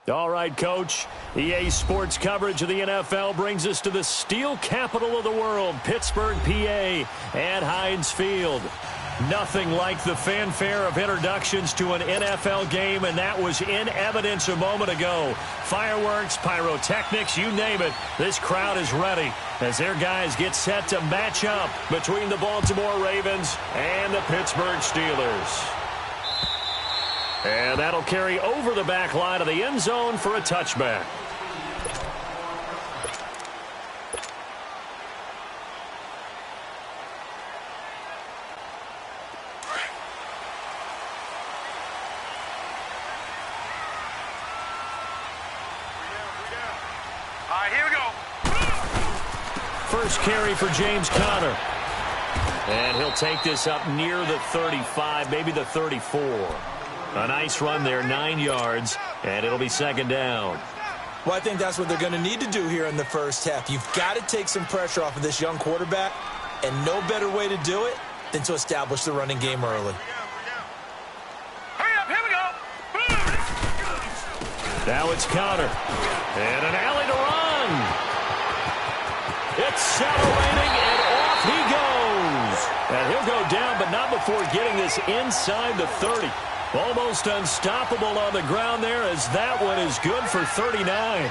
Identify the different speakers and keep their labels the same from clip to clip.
Speaker 1: All right, Coach. EA Sports coverage of the NFL brings us to the steel capital of the world, Pittsburgh, PA, at Heinz Field. Nothing like the fanfare of introductions to an NFL game, and that was in evidence a moment ago. Fireworks, pyrotechnics, you name it. This crowd is ready as their guys get set to match up between the Baltimore Ravens and the Pittsburgh Steelers. And that'll carry over the back line of the end zone for a touchback.
Speaker 2: All right, here we go.
Speaker 1: First carry for James Conner. And he'll take this up near the 35, maybe the 34. A nice run there, 9 yards, and it'll be second down.
Speaker 3: Well, I think that's what they're going to need to do here in the first half. You've got to take some pressure off of this young quarterback, and no better way to do it than to establish the running game early.
Speaker 2: Hurry up, here we go.
Speaker 1: Now it's Conner. And an alley to run. Accelerating, and off he goes. And he'll go down, but not before getting this inside the 30. Almost unstoppable on the ground there, as that one is good for 39.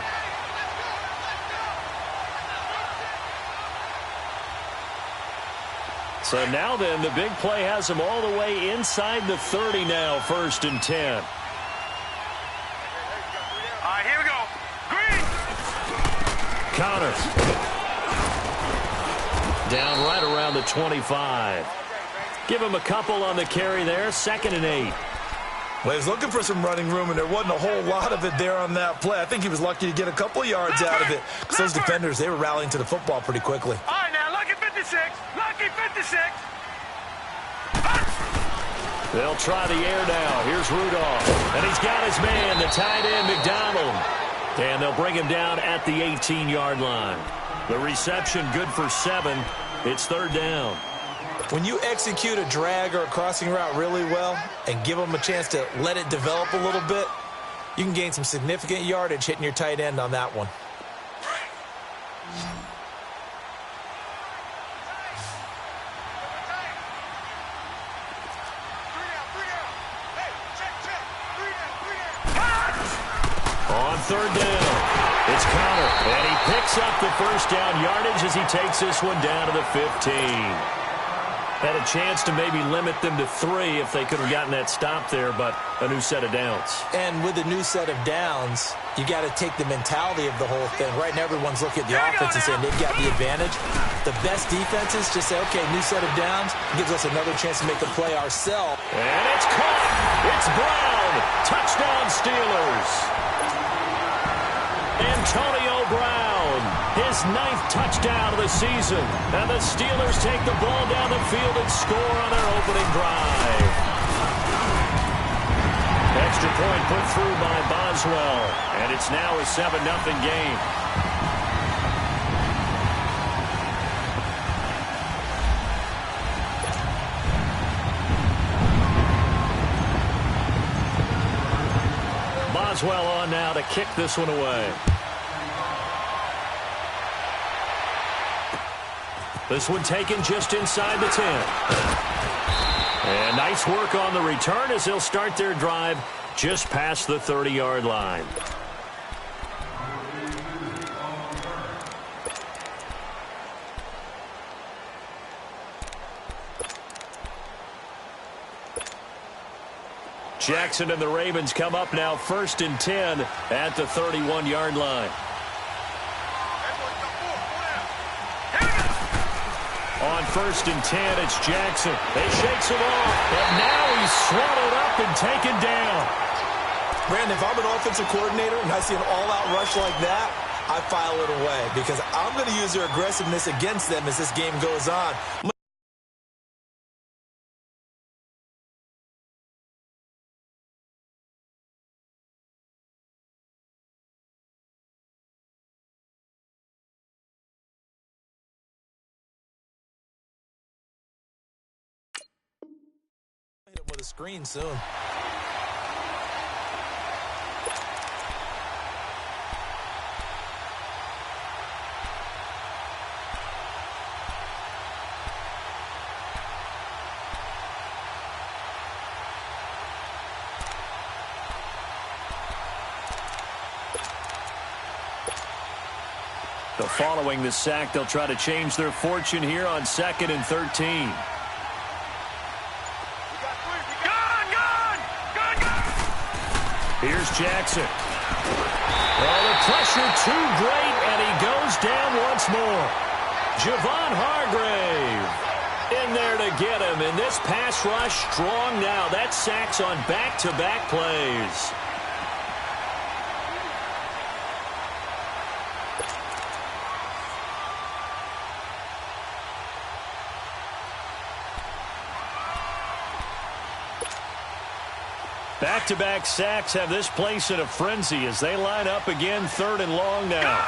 Speaker 1: So now then, the big play has him all the way inside the 30 now, 1st and 10.
Speaker 2: All right, here we go. Green.
Speaker 1: Conner. Down right around the 25. Give him a couple on the carry there, 2nd and 8.
Speaker 3: Well, he was looking for some running room, and there wasn't a whole lot of it there on that play. I think he was lucky to get a couple of yards out of it, because those defenders, they were rallying to the football pretty quickly.
Speaker 2: All right, now, lucky 56. Lucky 56.
Speaker 1: They'll try the air now. Here's Rudolph. And he's got his man, the tight end, McDonald. And they'll bring him down at the 18-yard line. The reception good for 7. It's 3rd down.
Speaker 3: When you execute a drag or a crossing route really well and give them a chance to let it develop a little bit, you can gain some significant yardage hitting your tight end on that one.
Speaker 1: On 3rd down, it's Conner. And he picks up the 1st down yardage as he takes this one down to the 15. Had a chance to maybe limit them to 3 if they could have gotten that stop there, but a new set of downs.
Speaker 3: And with a new set of downs, you got to take the mentality of the whole thing. Right now, everyone's looking at the offense and saying they've got the advantage. The best defenses just say, okay, new set of downs, gives us another chance to make the play ourselves.
Speaker 1: And it's caught. It's Brown. Touchdown, Steelers. Antonio Brown, his 9th touchdown of the season. And the Steelers take the ball down the field and score on their opening drive. Extra point put through by Boswell. And it's now a 7-0 game. Boswell on now to kick this one away. This one taken just inside the 10. And nice work on the return as they'll start their drive just past the 30-yard line. Jackson and the Ravens come up now 1st and 10 at the 31-yard line. On 1st and 10, it's Jackson. They shakes him off, and now he's swallowed up and taken down.
Speaker 3: Brandon, if I'm an offensive coordinator and I see an all-out rush like that, I file it away because I'm going to use their aggressiveness against them as this game goes on. Hit him with a screen soon.
Speaker 1: So following the sack, they'll try to change their fortune here on 2nd and 13. Here's Jackson. Oh, the pressure too great, and he goes down once more. Javon Hargrave in there to get him, and this pass rush strong now. That sacks on back-to-back plays. Back-to-back sacks have this place in a frenzy as they line up again 3rd and long now.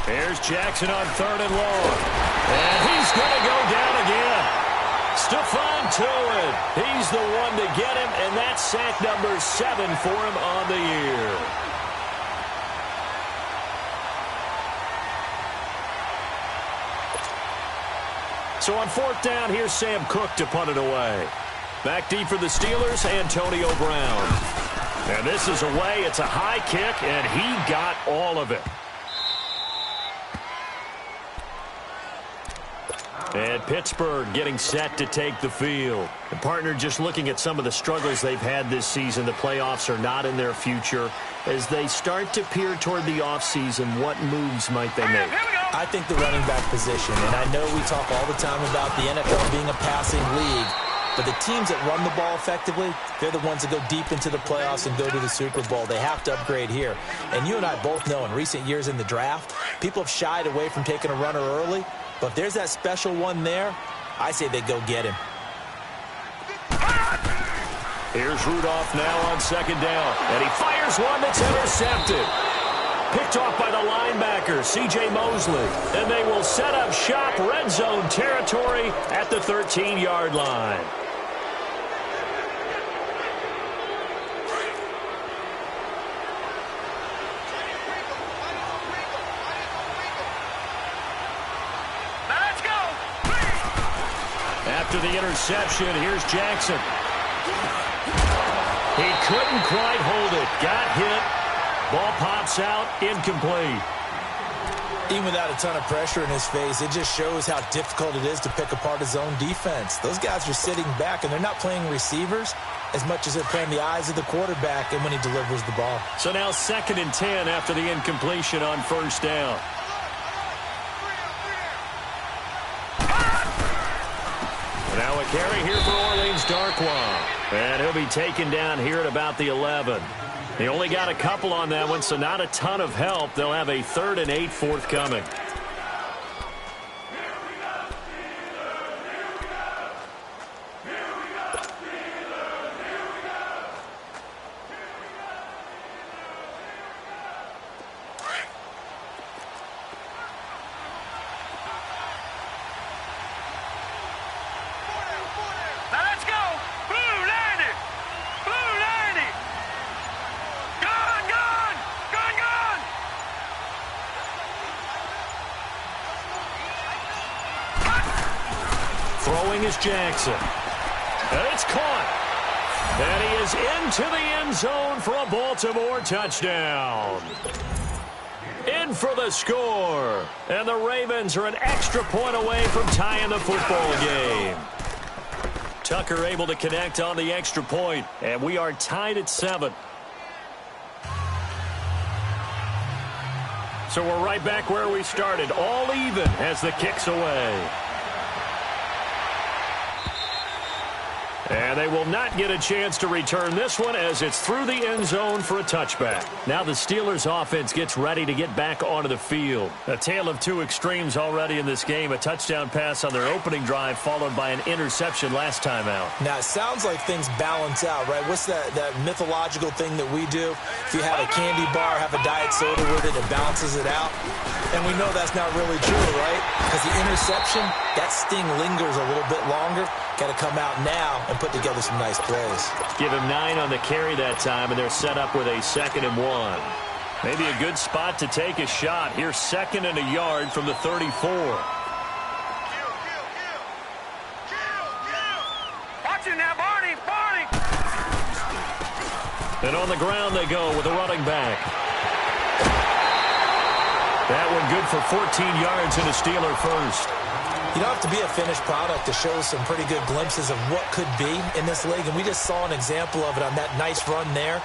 Speaker 1: Here's Jackson on 3rd and long. And he's going to go down again. Stephon Tuitt. He's the one to get him, and that's sack number 7 for him on the year. So on 4th down, here's Sam Cook to punt it away. Back deep for the Steelers, Antonio Brown. And this is away. It's a high kick, and he got all of it. And Pittsburgh getting set to take the field. And partner, just looking at some of the struggles they've had this season, the playoffs are not in their future. As they start to peer toward the offseason, what moves might they make?
Speaker 3: I think the running back position, and I know we talk all the time about the NFL being a passing league, but the teams that run the ball effectively, they're the ones that go deep into the playoffs and go to the Super Bowl. They have to upgrade here. And you and I both know in recent years in the draft, people have shied away from taking a runner early, but if there's that special one there, I say they go get him.
Speaker 1: Here's Rudolph now on 2nd down, and he fires one that's intercepted. Picked off by the linebacker, C.J. Mosley. And they will set up shop, red zone territory at the 13-yard line.
Speaker 2: Let's go!
Speaker 1: After the interception, here's Jackson. He couldn't quite hold it. Got hit. Ball pops out, incomplete.
Speaker 3: Even without a ton of pressure in his face, it just shows how difficult it is to pick apart his own defense. Those guys are sitting back, and they're not playing receivers as much as they're playing the eyes of the quarterback and when he delivers the ball.
Speaker 1: So now 2nd and 10 after the incompletion on 1st down. Now a carry here for Orleans Darkwa. And he'll be taken down here at about the 11. He only got a couple on that one, so not a ton of help. They'll have a 3rd and 8 forthcoming.
Speaker 2: Let's go! Blue 90! Blue 90! Gone, gone! Gone, gone!
Speaker 1: Throwing is Jackson. And it's caught. And he is into the end zone for a Baltimore touchdown. In for the score. And the Ravens are an extra point away from tying the football game. Tucker able to connect on the extra point, and we are tied at 7. So we're right back where we started, all even as the kick's away. And they will not get a chance to return this one as it's through the end zone for a touchback. Now the Steelers offense gets ready to get back onto the field. A tale of two extremes already in this game. A touchdown pass on their opening drive followed by an interception last time out.
Speaker 3: Now, it sounds like things balance out, right? What's that mythological thing that we do? If you have a candy bar, have a diet soda with it, it balances it out. And we know that's not really true, right? Because the interception, that sting lingers a little bit longer. Got to come out now and put together some nice plays.
Speaker 1: Give him 9 on the carry that time, and they're set up with a 2nd and 1. Maybe a good spot to take a shot. Here's 2nd and a yard from the 34.
Speaker 2: Watch it now, Barney! Barney!
Speaker 1: And on the ground they go with a running back. That one good for 14 yards and a Steeler first.
Speaker 3: You don't have to be a finished product to show some pretty good glimpses of what could be in this league, and we just saw an example of it on that nice run there.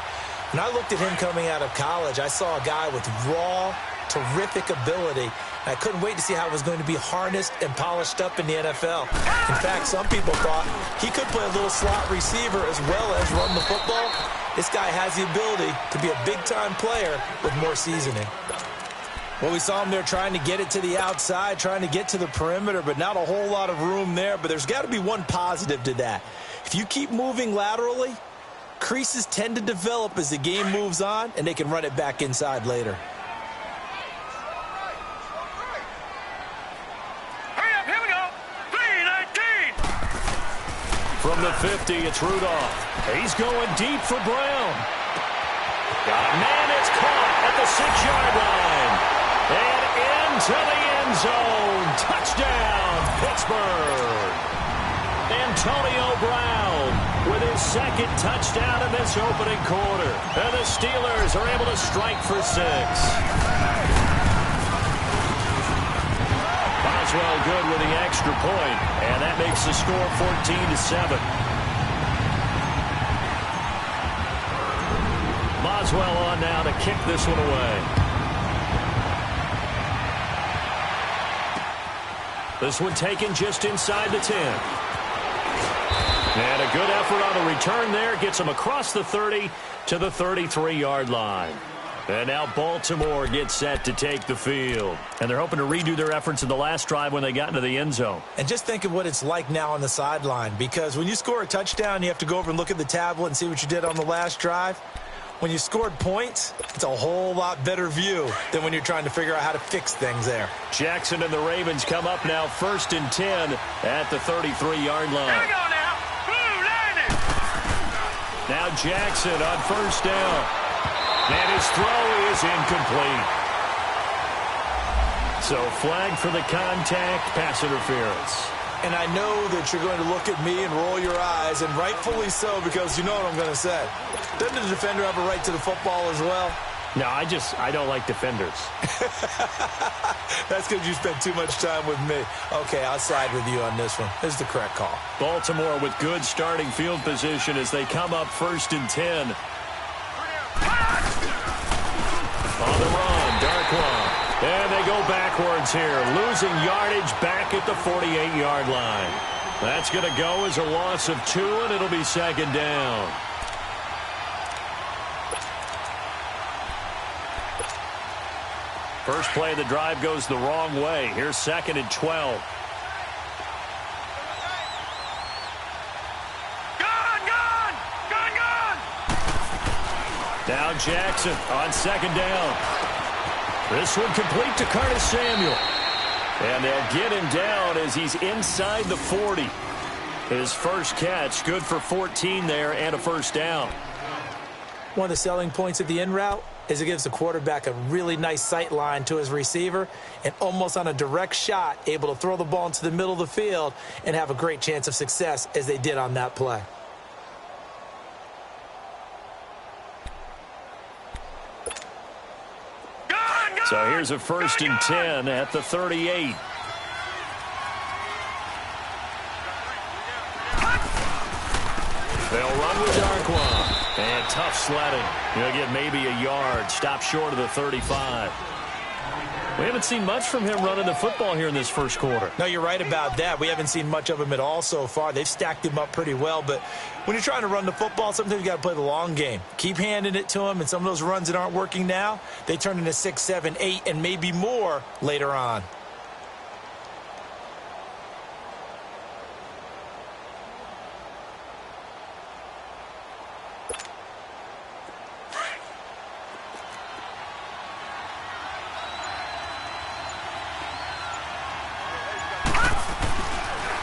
Speaker 3: When I looked at him coming out of college, I saw a guy with raw, terrific ability. I couldn't wait to see how it was going to be harnessed and polished up in the NFL. In fact, some people thought he could play a little slot receiver as well as run the football. This guy has the ability to be a big-time player with more seasoning. Well, we saw him there trying to get it to the outside, trying to get to the perimeter, but not a whole lot of room there. But there's got to be one positive to that. If you keep moving laterally, creases tend to develop as the game moves on, and they can run it back inside later.
Speaker 2: Hurry up, here we go. 3:19.
Speaker 1: From the 50, it's Rudolph. He's going deep for Brown. Got a man, it's caught at the 6-yard line. And into the end zone. Touchdown, Pittsburgh. Antonio Brown with his second touchdown in this opening quarter. And the Steelers are able to strike for 6. Boswell good with the extra point, and that makes the score 14-7. Boswell on now to kick this one away. This one taken just inside the 10. And a good effort on the return there. Gets him across the 30 to the 33-yard line. And now Baltimore gets set to take the field. And they're hoping to redo their efforts in the last drive when they got into the end zone.
Speaker 3: And just think of what it's like now on the sideline. Because when you score a touchdown, you have to go over and look at the tablet and see what you did on the last drive. When you scored points, it's a whole lot better view than when you're trying to figure out how to fix things there.
Speaker 1: Jackson and the Ravens come up now 1st and 10 at the 33-yard line.
Speaker 2: Here we go now. Blue 90.
Speaker 1: Now Jackson on 1st down. And his throw is incomplete. So flag for the contact, pass interference.
Speaker 3: And I know that you're going to look at me and roll your eyes, and rightfully so, because you know what I'm going to say. Doesn't the defender have a right to the football as well?
Speaker 1: No, I don't like defenders.
Speaker 3: That's because you spent too much time with me. Okay, I'll side with you on this one. This is the correct call.
Speaker 1: Baltimore with good starting field position as they come up 1st and 10. On the run, Darkwa. And they go backwards here, losing yardage back at the 48-yard line. That's going to go as a loss of 2, and it'll be 2nd down. First play of the drive goes the wrong way. Here's 2nd and 12.
Speaker 2: Gone!
Speaker 1: Now Jackson on 2nd down. This one complete to Curtis Samuel. And they'll get him down as he's inside the 40. His first catch, good for 14 there and a 1st down.
Speaker 3: One of the selling points of the in route is it gives the quarterback a really nice sight line to his receiver and almost on a direct shot able to throw the ball into the middle of the field and have a great chance of success as they did on that play.
Speaker 1: So here's a 1st and 10 at the 38. They'll run with Darkwa. And tough sledding. He'll get maybe a yard. Stop short of the 35. We haven't seen much from him running the football here in this first quarter.
Speaker 3: No, you're right about that. We haven't seen much of him at all so far. They've stacked him up pretty well, but when you're trying to run the football, sometimes you got to play the long game. Keep handing it to him, and some of those runs that aren't working now, they turn into 6, 7, 8, and maybe more later on.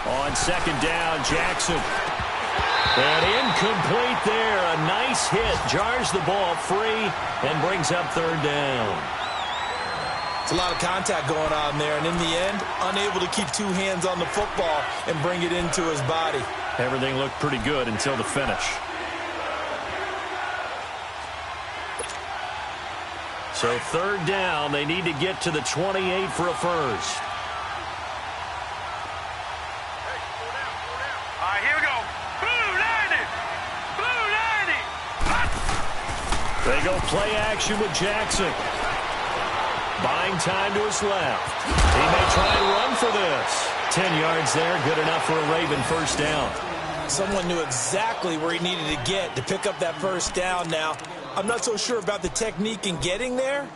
Speaker 1: On 2nd down, Jackson. And incomplete there. A nice hit. Jars the ball free and brings up 3rd down.
Speaker 3: It's a lot of contact going on there, and in the end, unable to keep 2 hands on the football and bring it into his body.
Speaker 1: Everything looked pretty good until the finish. So third down, they need to get to the 28 for a first.
Speaker 2: All right, here we go. Blue 90. Blue 90.
Speaker 1: They go play action with Jackson. Buying time to his left. He may try and run for this. 10 yards there, good enough for a Raven first down.
Speaker 3: Someone knew exactly where he needed to get to pick up that first down now. I'm not so sure about the technique in getting there,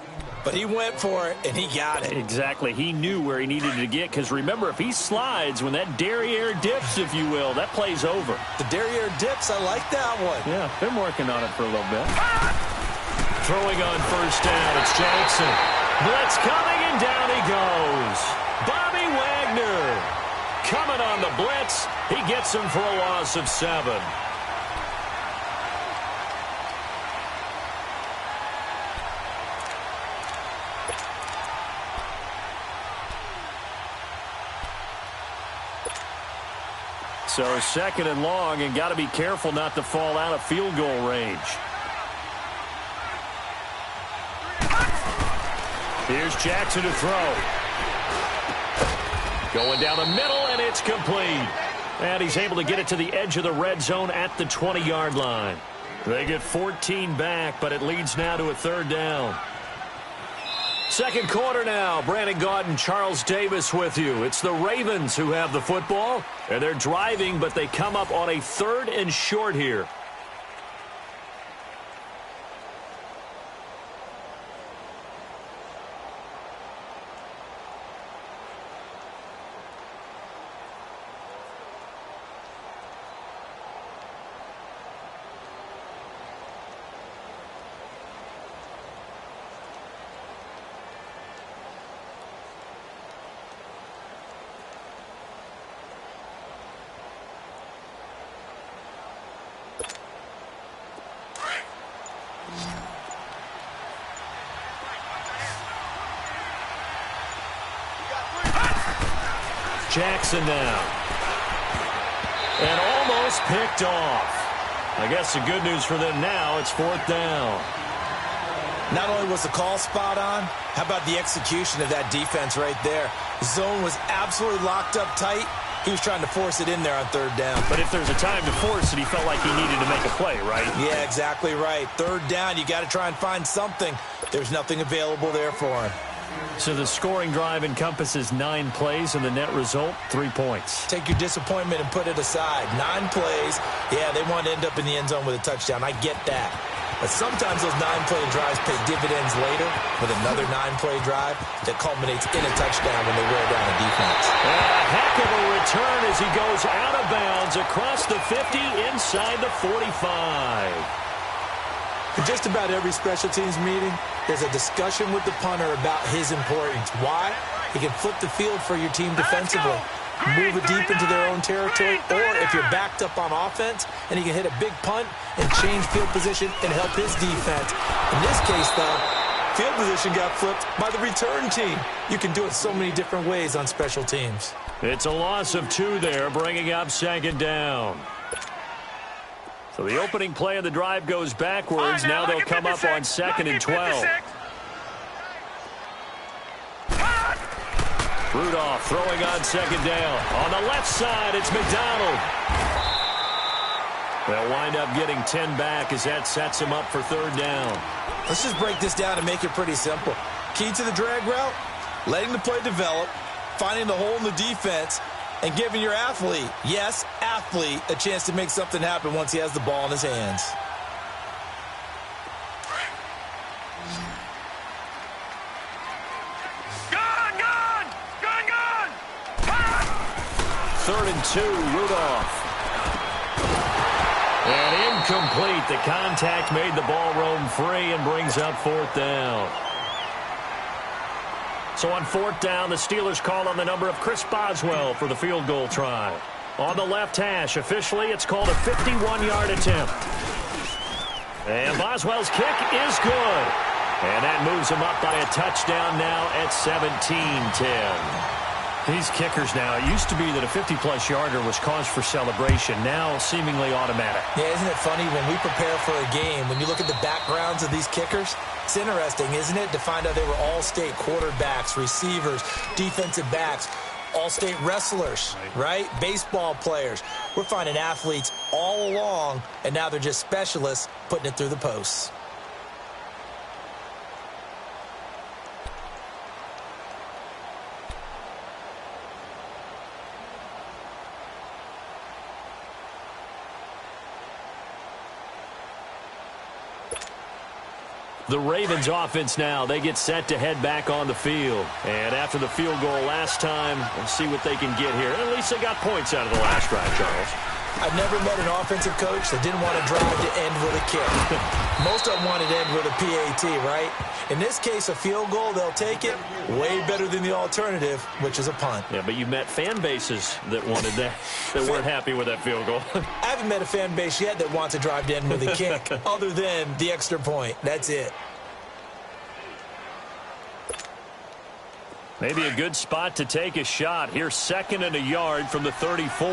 Speaker 3: but he went for it, and he got it.
Speaker 1: Exactly. He knew where he needed to get, because remember, if he slides, when that derriere dips, if you will, that play's over.
Speaker 3: The derriere dips, I like that one.
Speaker 1: Yeah, been working on it for a little bit. Throwing on first down, it's Jackson. Blitz coming, and down he goes. Bobby Wagner coming on the blitz. He gets him for a loss of 7. So second and long, and got to be careful not to fall out of field goal range. Here's Jackson to throw. Going down the middle, and it's complete. And he's able to get it to the edge of the red zone at the 20-yard line. They get 14 back, but it leads now to a third down. Second quarter now. Brandon Gaudin, Charles Davis with you. It's the Ravens who have the football, and they're driving, but they come up on a third and short here. Jackson now. And almost picked off. I guess the good news for them now, it's fourth down.
Speaker 3: Not only was the call spot on, how about the execution of that defense right there? The zone was absolutely locked up tight. He was trying to force it in there on third down.
Speaker 1: But if there's a time to force it, he felt like he needed to make a play, right?
Speaker 3: Yeah, exactly right. Third down, you got to try and find something. There's nothing available there for him.
Speaker 1: So the scoring drive encompasses 9 plays, and the net result, 3 points.
Speaker 3: Take your disappointment and put it aside. 9 plays. Yeah, they want to end up in the end zone with a touchdown. I get that. But sometimes those 9-play drives pay dividends later with another 9-play drive that culminates in a touchdown when they wear down a defense.
Speaker 1: And a heck of a return as he goes out of bounds across the 50 inside the 45.
Speaker 3: In just about every special teams meeting, there's a discussion with the punter about his importance. Why? He can flip the field for your team defensively, move it deep into their own territory, or if you're backed up on offense, and he can hit a big punt and change field position and help his defense. In this case, though, field position got flipped by the return team. You can do it so many different ways on special teams.
Speaker 1: It's a loss of 2 there, bringing up second down. So the opening play of the drive goes backwards. Now they'll come up on second and 12. Rudolph throwing on second down. On the left side, it's McDonald. They'll wind up getting 10 back as that sets him up for third down.
Speaker 3: Let's just break this down and make it pretty simple. Key to the drag route, letting the play develop, finding the hole in the defense, and giving your athlete, yes, athlete, a chance to make something happen once he has the ball in his hands.
Speaker 1: Third and 2, Rudolph. And incomplete. The contact made the ball roam free and brings up fourth down. So on fourth down, the Steelers call on the number of Chris Boswell for the field goal try. On the left hash, officially, it's called a 51-yard attempt. And Boswell's kick is good. And that moves him up by a touchdown now at 17-10. These kickers now, it used to be that a 50-plus yarder was cause for celebration. Now seemingly automatic.
Speaker 3: Yeah, isn't it funny when we prepare for a game, when you look at the backgrounds of these kickers, It's interesting, isn't it, to find out they were all-state quarterbacks, receivers, defensive backs, all-state wrestlers, right? Baseball players. We're finding athletes all along, and now they're just specialists putting it through the posts.
Speaker 1: The Ravens offense now, they get set to head back on the field. And after the field goal last time, we'll see what they can get here. At least they got points out of the last drive, Charles.
Speaker 3: I've never met an offensive coach that didn't want to drive to end with a kick. Most of them wanted to end with a PAT, right? In this case, a field goal, they'll take it. Way better than the alternative, which is a punt.
Speaker 1: Yeah, but you met fan bases that wanted that, that weren't happy with that field goal.
Speaker 3: I haven't met a fan base yet that wants to drive to end with a kick, other than the extra point. That's it.
Speaker 1: Maybe a good spot to take a shot. Here's 2nd and a yard from the 34.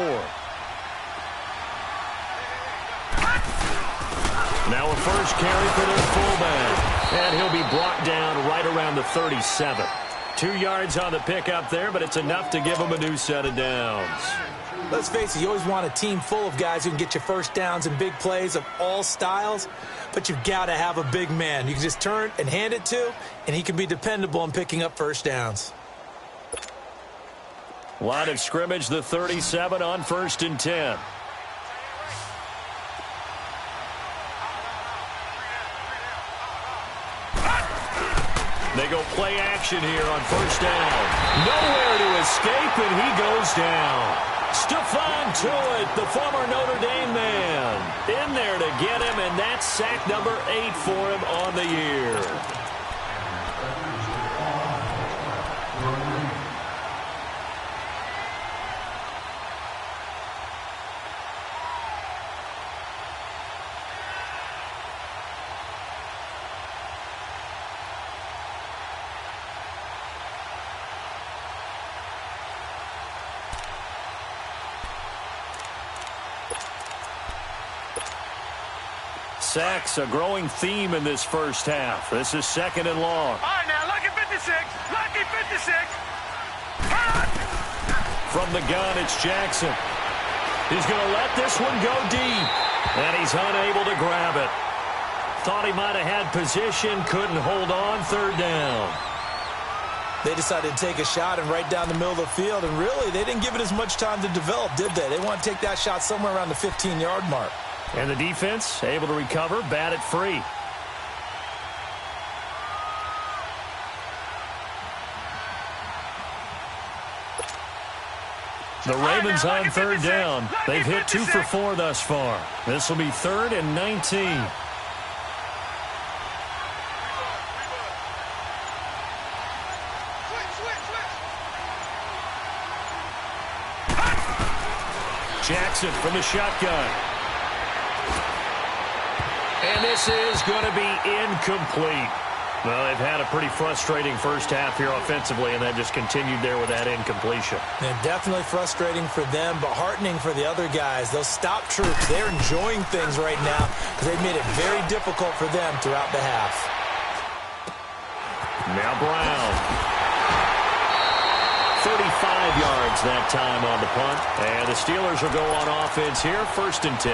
Speaker 1: Now a first carry for their fullback. And he'll be brought down right around the 37. 2 yards on the pickup there, but it's enough to give him a new set of downs.
Speaker 3: Let's face it, you always want a team full of guys who can get you first downs and big plays of all styles, but you've got to have a big man you can just turn and hand it to, and he can be dependable in picking up first downs.
Speaker 1: Line of scrimmage, the 37 on 1st and 10. They go play action here on 1st down. Nowhere to escape, and he goes down. Stephon Tuitt, the former Notre Dame man, in there to get him, and that's sack number 8 for him on the year. Sacks, a growing theme in this first half. This is 2nd and long.
Speaker 2: All right, now, lucky 56. Lucky 56.
Speaker 1: From the gun, it's Jackson. He's going to let this one go deep. And he's unable to grab it. Thought he might have had position, couldn't hold on, 3rd down.
Speaker 3: They decided to take a shot and right down the middle of the field, and really, they didn't give it as much time to develop, did they? They want to take that shot somewhere around the 15-yard mark.
Speaker 1: And the defense able to recover, bat it free. The Ravens on 3rd down. They've hit 2 for 4 thus far. This will be 3rd and 19. Jackson from the shotgun. And this is going to be incomplete. Well, they've had a pretty frustrating first half here offensively, and that just continued there with that incompletion.
Speaker 3: And definitely frustrating for them, but heartening for the other guys. Those stop troops, they're enjoying things right now because they've made it very difficult for them throughout the half.
Speaker 1: Now Brown. 35 yards that time on the punt. And the Steelers will go on offense here, 1st and 10.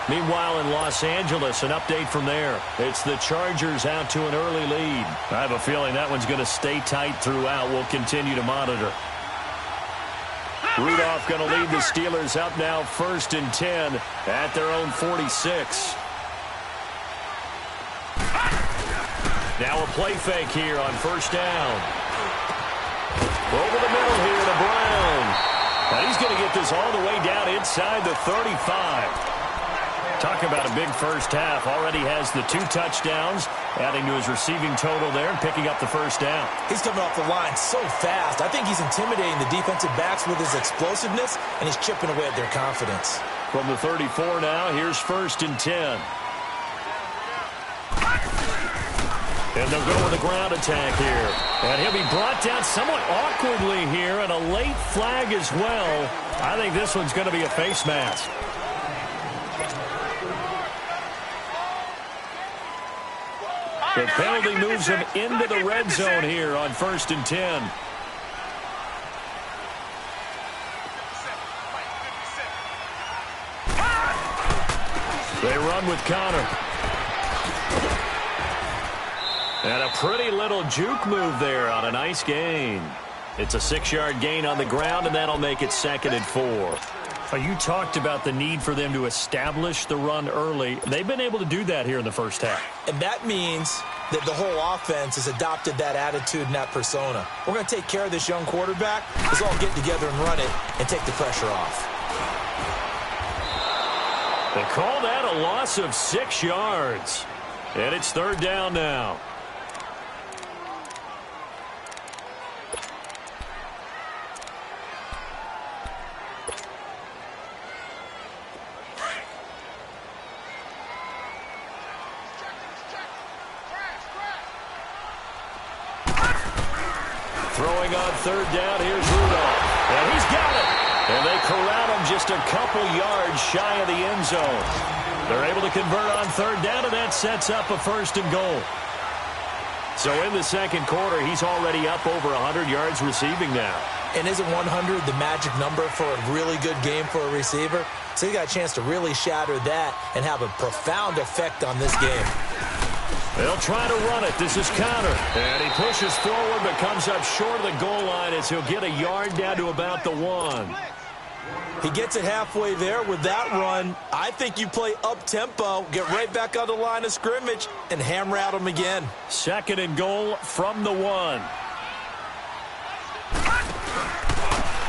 Speaker 1: Meanwhile, in Los Angeles, an update from there. It's the Chargers out to an early lead. I have a feeling that one's going to stay tight throughout. We'll continue to monitor. Rudolph going to lead the Steelers up now, 1st and 10 at their own 46. Now a play fake here on 1st down. Over the middle here to Brown. And he's going to get this all the way down inside the 35. Talk about a big first half. Already has the 2 touchdowns, adding to his receiving total there and picking up the 1st down.
Speaker 3: He's coming off the line so fast. I think he's intimidating the defensive backs with his explosiveness, and he's chipping away at their confidence.
Speaker 1: From the 34 now, here's 1st and 10. And they'll go with a ground attack here. And he'll be brought down somewhat awkwardly here, and a late flag as well. I think this one's going to be a face mask. The penalty moves him into the red zone here on 1st and 10. They run with Connor. And a pretty little juke move there on a nice gain. It's a 6-yard gain on the ground, and that'll make it 2nd and 4. You talked about the need for them to establish the run early. They've been able to do that here in the first half.
Speaker 3: And that means that the whole offense has adopted that attitude and that persona. We're going to take care of this young quarterback. Let's all get together and run it and take the pressure off.
Speaker 1: They call that a loss of 6 yards. And it's 3rd down now. Throwing on 3rd down, here's Rudolph. And he's got it. And they corral him just a couple yards shy of the end zone. They're able to convert on 3rd down, and that sets up a 1st and goal. So in the 2nd quarter, he's already up over 100 yards receiving now.
Speaker 3: And isn't 100 the magic number for a really good game for a receiver? So he got a chance to really shatter that and have a profound effect on this game.
Speaker 1: They'll try to run it. This is Connor. And he pushes forward but comes up short of the goal line as he'll get a yard down to about the 1.
Speaker 3: He gets it halfway there with that run. I think you play up-tempo, get right back on the line of scrimmage, and hammer at him again.
Speaker 1: 2nd and goal from the 1.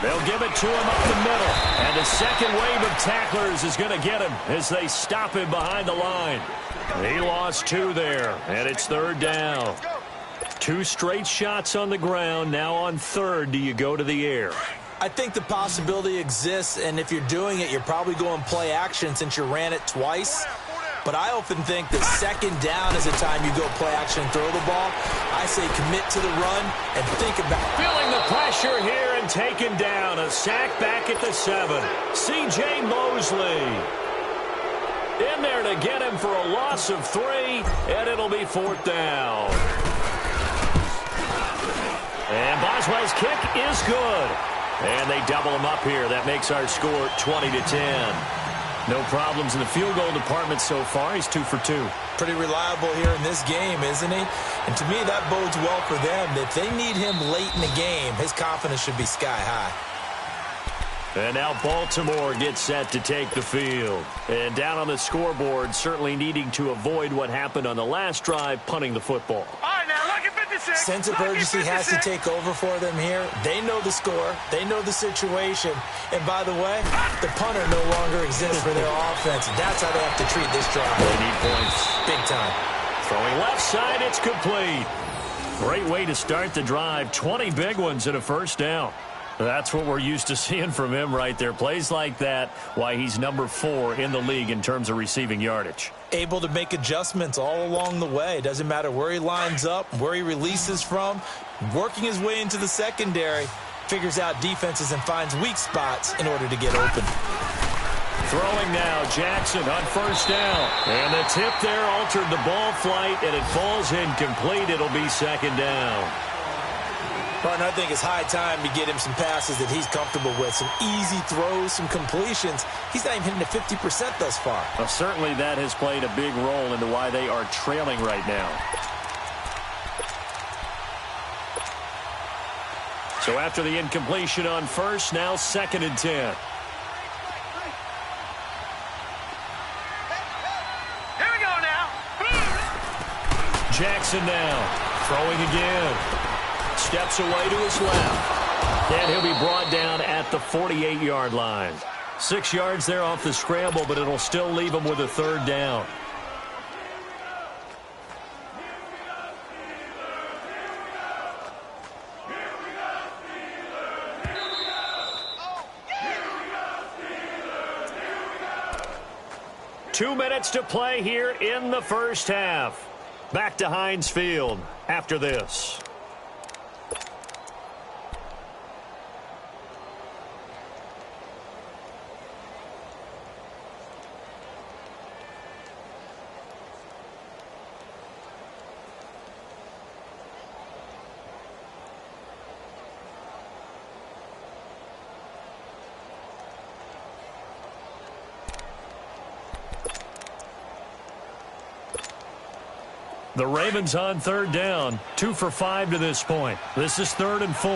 Speaker 1: They'll give it to him up the middle. And the second wave of tacklers is going to get him as they stop him behind the line. He lost 2 there, and it's 3rd down. 2 straight shots on the ground. Now on 3rd, do you go to the air?
Speaker 3: I think the possibility exists, and if you're doing it, you're probably going play action since you ran it twice. But I often think that 2nd down is the time you go play action and throw the ball. I say commit to the run and think about it.
Speaker 1: Feeling the pressure here and taken down. A sack back at the 7. C.J. Mosley in there to get him for a loss of 3, and it'll be 4th down. And Boswell's kick is good. And they double him up here. That makes our score 20-10. No problems in the field goal department so far. He's 2 for 2.
Speaker 3: Pretty reliable here in this game, isn't he? And to me, that bodes well for them. If they need him late in the game, his confidence should be sky high.
Speaker 1: And now Baltimore gets set to take the field. And down on the scoreboard, certainly needing to avoid what happened on the last drive, punting the football.
Speaker 2: All right, now, look at 56.
Speaker 3: Sense of urgency has to take over for them here. They know the score. They know the situation. And by the way, the punter no longer exists for their offense. That's how they have to treat this drive.
Speaker 1: They need points.
Speaker 3: Big time.
Speaker 1: Throwing left side, it's complete. Great way to start the drive. 20 big ones and a 1st down. That's what we're used to seeing from him right there. Plays like that, why he's number 4 in the league in terms of receiving yardage.
Speaker 3: Able to make adjustments all along the way. Doesn't matter where he lines up, where he releases from. Working his way into the secondary. Figures out defenses and finds weak spots in order to get open.
Speaker 1: Throwing now, Jackson on 1st down. And the tip there altered the ball flight, and it falls incomplete. It'll be 2nd down.
Speaker 3: Partner, I think it's high time to get him some passes that he's comfortable with. Some easy throws, some completions. He's not even hitting the 50% thus far.
Speaker 1: Well, certainly that has played a big role into why they are trailing right now. So after the incompletion on 1st, now 2nd and 10.
Speaker 2: Here we go now.
Speaker 1: Jackson now, throwing again. Steps away to his left. And he'll be brought down at the 48-yard line. 6 yards there off the scramble, but it'll still leave him with a 3rd down. Two minutes to play here in the first half. Back to Heinz Field after this. The Ravens on third down, 2 for 5 to this point. This is 3rd and 4.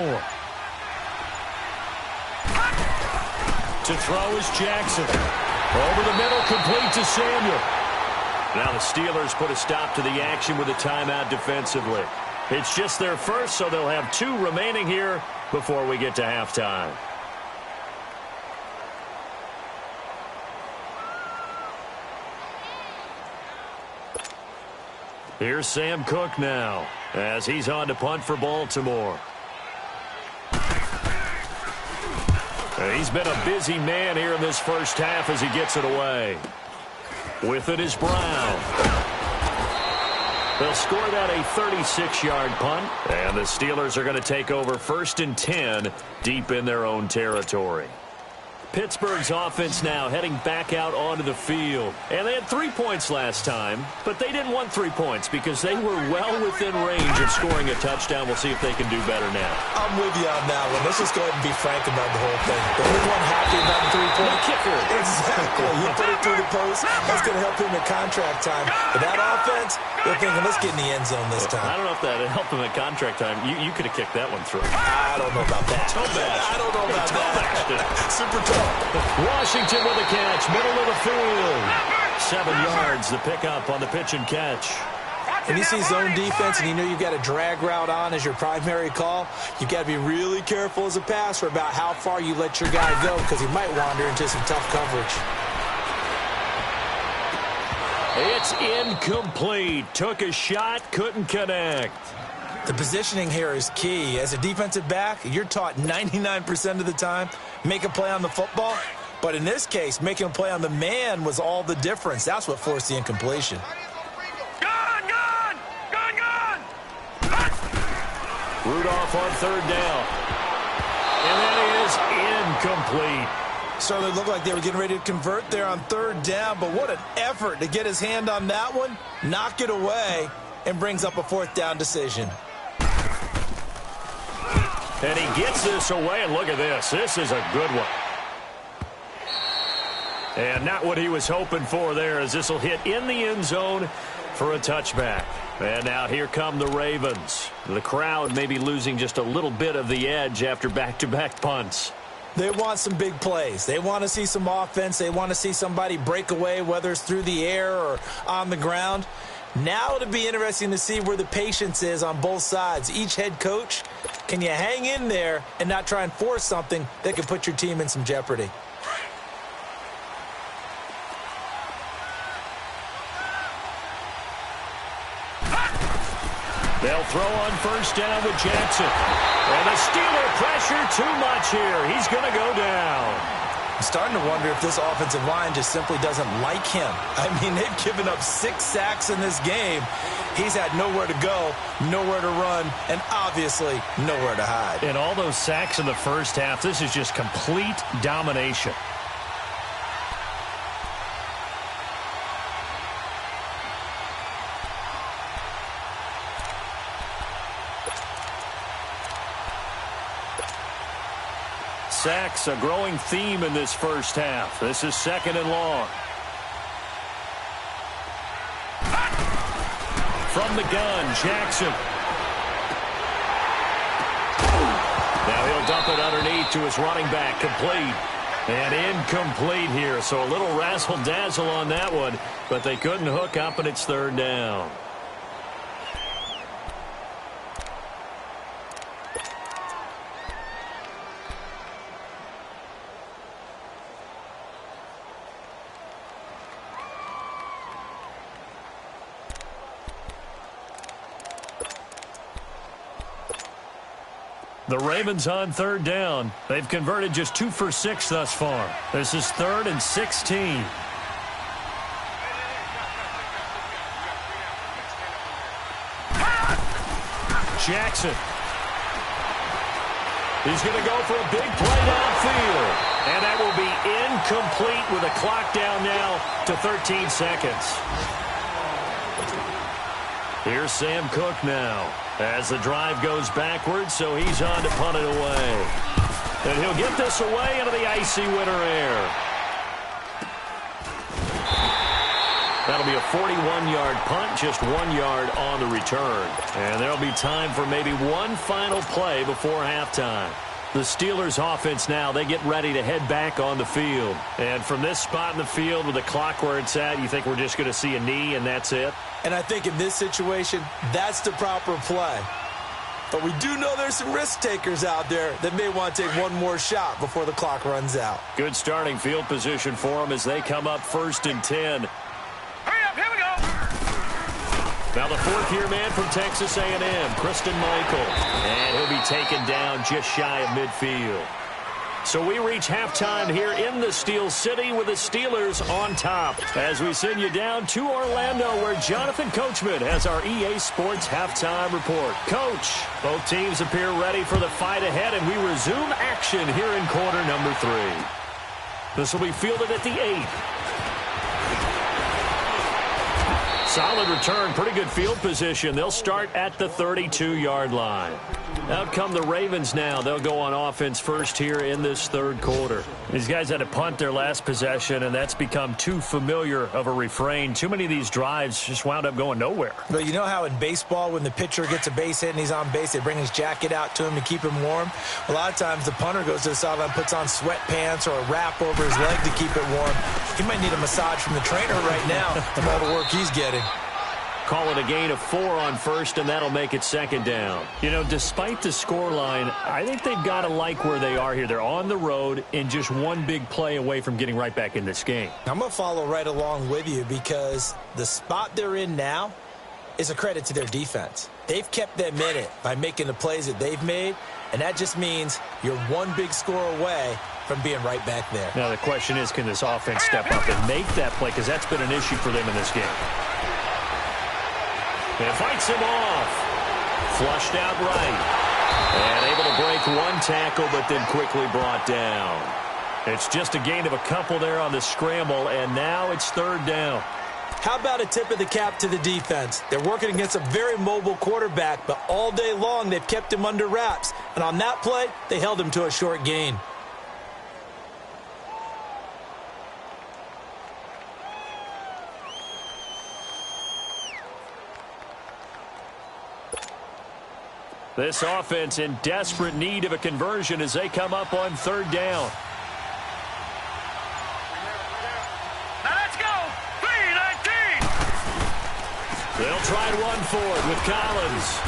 Speaker 1: To throw is Jackson. Over the middle, complete to Samuel. Now the Steelers put a stop to the action with a timeout defensively. It's just their first, so they'll have 2 remaining here before we get to halftime. Here's Sam Cook now, as he's on to punt for Baltimore. He's been a busy man here in this first half as he gets it away. With it is Brown. They'll score that a 36-yard punt, and the Steelers are going to take over 1st and 10 deep in their own territory. Pittsburgh's offense now heading back out onto the field. And they had 3 points last time, but they didn't want 3 points because they were well within range of scoring a touchdown. We'll see if they can do better now.
Speaker 3: I'm with you on that one. Let's just go ahead and be frank about the whole thing. The only one happy about the 3-point
Speaker 1: kicker.
Speaker 3: Exactly. He put it through the post. That's going to help him at contract time. But that offense, they're thinking, let's get in the end zone this time.
Speaker 1: I don't know if that helped him at contract time. You could have kicked that one through.
Speaker 3: I don't know about that. I don't know about that. Super tough.
Speaker 1: Washington with a catch, middle of the field. 7 yards, the pickup on the pitch and catch.
Speaker 3: And you see zone defense and you know you've got a drag route on as your primary call, you've got to be really careful as a passer about how far you let your guy go because he might wander into some tough coverage.
Speaker 1: It's incomplete. Took a shot, couldn't connect.
Speaker 3: The positioning here is key. As a defensive back, you're taught 99% of the time, make a play on the football. But in this case, making a play on the man was all the difference. That's what forced the incompletion.
Speaker 2: Gone!
Speaker 1: Rudolph on 3rd down. And that is incomplete.
Speaker 3: Certainly looked like they were getting ready to convert there on 3rd down, but what an effort to get his hand on that one, knock it away, and brings up a 4th down decision.
Speaker 1: And he gets this away, and look at this. This is a good one. And not what he was hoping for there, as this will hit in the end zone for a touchback. And now here come the Ravens. The crowd may be losing just a little bit of the edge after back-to-back punts.
Speaker 3: They want some big plays. They want to see some offense. They want to see somebody break away, whether it's through the air or on the ground. Now it'll be interesting to see where the patience is on both sides. Each head coach, can you hang in there and not try and force something that could put your team in some jeopardy?
Speaker 1: They'll throw on 1st down with Jackson. And the Steeler pressure too much here. He's going to go down.
Speaker 3: I'm starting to wonder if this offensive line just simply doesn't like him. I mean, they've given up 6 sacks in this game. He's had nowhere to go, nowhere to run, and obviously nowhere to hide.
Speaker 1: And all those sacks in the first half, this is just complete domination. Sacks, a growing theme in this first half. This is 2nd and long. From the gun, Jackson. Now he'll dump it underneath to his running back, complete. And incomplete here, so a little razzle-dazzle on that one, but they couldn't hook up, and it's 3rd down. The Ravens on 3rd down. They've converted just 2 for 6 thus far. This is 3rd and 16. Jackson. He's going to go for a big play downfield. And that will be incomplete with a clock down now to 13 seconds. Here's Sam Cook now. As the drive goes backwards, so he's on to punt it away. And he'll get this away into the icy winter air. That'll It'll be a 41-yard punt, just 1 yard on the return. And there'll be time for maybe one final play before halftime. The Steelers offense now, they get ready to head back on the field. And from this spot in the field with the clock where it's at, you think we're just going to see a knee and that's it?
Speaker 3: And I think in this situation, that's the proper play. But we do know there's some risk takers out there that may want to take one more shot before the clock runs out.
Speaker 1: Good starting field position for them as they come up 1st and 10.
Speaker 2: Hurry up, here we go.
Speaker 1: Now the fourth-year man from Texas A&M, Christian Michael. And he'll be taken down just shy of midfield. So we reach halftime here in the Steel City with the Steelers on top. As we send you down to Orlando where Jonathan Coachman has our EA Sports halftime report. Coach, both teams appear ready for the fight ahead, and we resume action here in quarter number 3. This will be fielded at the 8. Solid return, pretty good field position. They'll start at the 32-yard line. Out come the Ravens now. They'll go on offense first here in this third quarter. These guys had to punt their last possession, and that's become too familiar of a refrain. Too many of these drives just wound up going nowhere.
Speaker 3: But you know how in baseball when the pitcher gets a base hit and he's on base, they bring his jacket out to him to keep him warm? A lot of times the punter goes to the sideline, puts on sweatpants or a wrap over his leg to keep it warm. He might need a massage from the trainer right now from all the work he's getting.
Speaker 1: Call it a gain of 4 on first, and that'll make it 2nd down. You know, despite the scoreline, I think they've got to like where they are here. They're on the road and just one big play away from getting right back in this game.
Speaker 3: I'm going to follow right along with you because the spot they're in now is a credit to their defense. They've kept them in it by making the plays that they've made, and that just means you're one big score away from being right back there.
Speaker 1: Now, the question is, can this offense step up and make that play? Because that's been an issue for them in this game. And fights him off. Flushed out right. And able to break one tackle, but then quickly brought down. It's just a gain of a couple there on the scramble, and now it's 3rd down.
Speaker 3: How about a tip of the cap to the defense? They're working against a very mobile quarterback, but all day long they've kept him under wraps. And on that play, they held him to a short gain.
Speaker 1: This offense in desperate need of a conversion as they come up on 3rd down.
Speaker 2: Now let's go. 3:19.
Speaker 1: They'll try and run forward with Collins.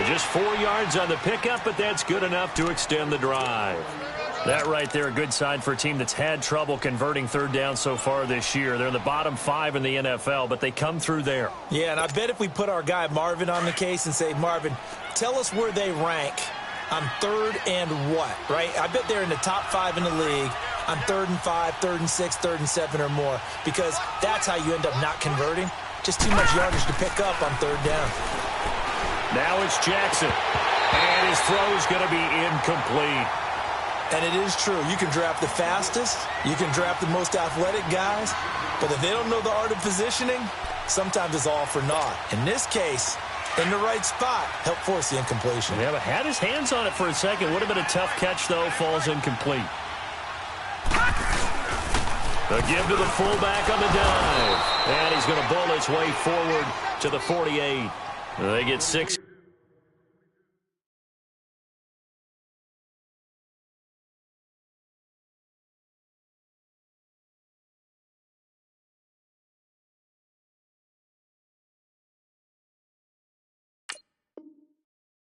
Speaker 1: Just 4 yards on the pickup, but that's good enough to extend the drive. That right there, a good sign for a team that's had trouble converting 3rd down so far this year. They're in the bottom 5 in the NFL, but they come through there.
Speaker 3: Yeah, and I bet if we put our guy Marvin on the case and say, Marvin, tell us where they rank on 3rd and what, right? I bet they're in the top 5 in the league on 3rd and 5, 3rd and 6, 3rd and 7 or more, because that's how you end up not converting. Just too much yardage to pick up on 3rd down.
Speaker 1: Now it's Jackson, and his throw's going to be incomplete.
Speaker 3: And it is true. You can draft the fastest. You can draft the most athletic guys. But if they don't know the art of positioning, sometimes it's all for naught. In this case, in the right spot, help force the incompletion.
Speaker 1: Yeah, but had his hands on it for a second. Would have been a tough catch, though. Falls incomplete. The give to the fullback on the dive. And he's going to bowl his way forward to the 48. They get 6.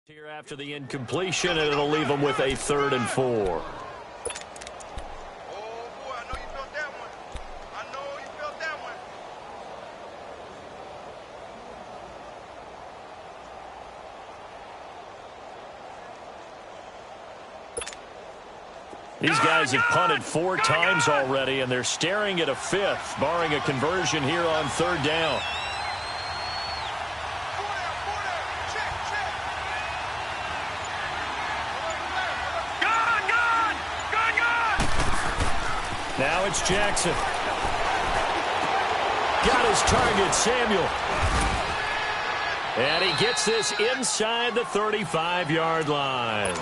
Speaker 1: Here after the incompletion, and it'll leave them with a 3rd and 4.
Speaker 2: Oh, boy, I know you felt that one. I know you felt that one.
Speaker 1: These guys have punted 4 times already, and they're staring at a 5th, barring a conversion here on 3rd down. Now it's Jackson. Got his target, Samuel. And he gets this inside the 35-yard line.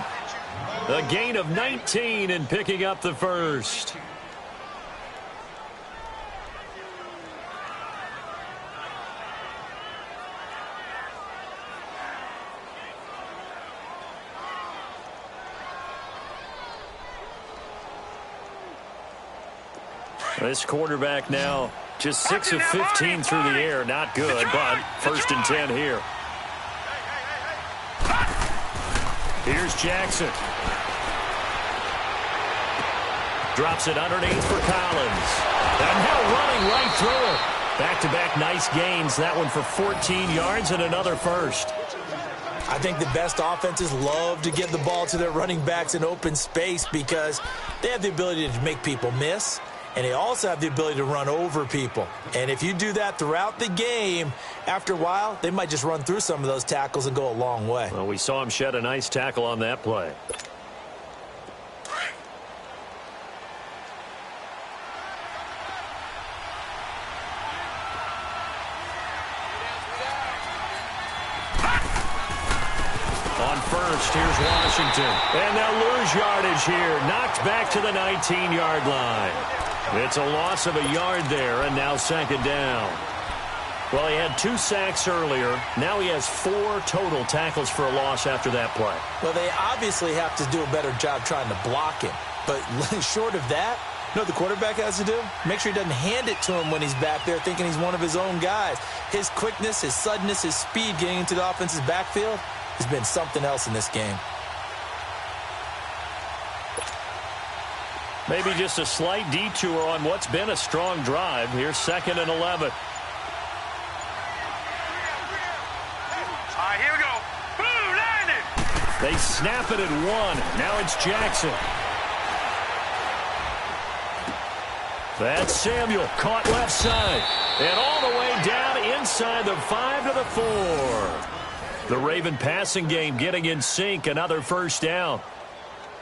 Speaker 1: A gain of 19 and picking up the 1st. This quarterback now just 6 of 15 through the air. Not good, but 1st and 10 here. Here's Jackson. Drops it underneath for Collins. And now running right through it. Back-to-back nice gains. That one for 14 yards and another first.
Speaker 3: I think the best offenses love to give the ball to their running backs in open space because they have the ability to make people miss, and they also have the ability to run over people. And if you do that throughout the game, after a while, they might just run through some of those tackles and go a long way.
Speaker 1: Well, we saw him shed a nice tackle on that play. First, here's Washington. And they'll lose yardage here. Knocked back to the 19-yard line. It's a loss of a yard there, and now 2nd down. Well, he had 2 sacks earlier. Now he has 4 total tackles for a loss after that play.
Speaker 3: Well, they obviously have to do a better job trying to block him. But short of that, you know what the quarterback has to do? Make sure he doesn't hand it to him when he's back there thinking he's one of his own guys. His quickness, his suddenness, his speed getting into the offense's backfield has been something else in this game.
Speaker 1: Maybe just a slight detour on what's been a strong drive. Here's 2nd and 11.
Speaker 2: Here we go. Boom, landed.
Speaker 1: They snap it at 1. Now it's Jackson. That's Samuel. Caught left side. And all the way down inside the 5 to the 4. The Raven passing game getting in sync. Another 1st down.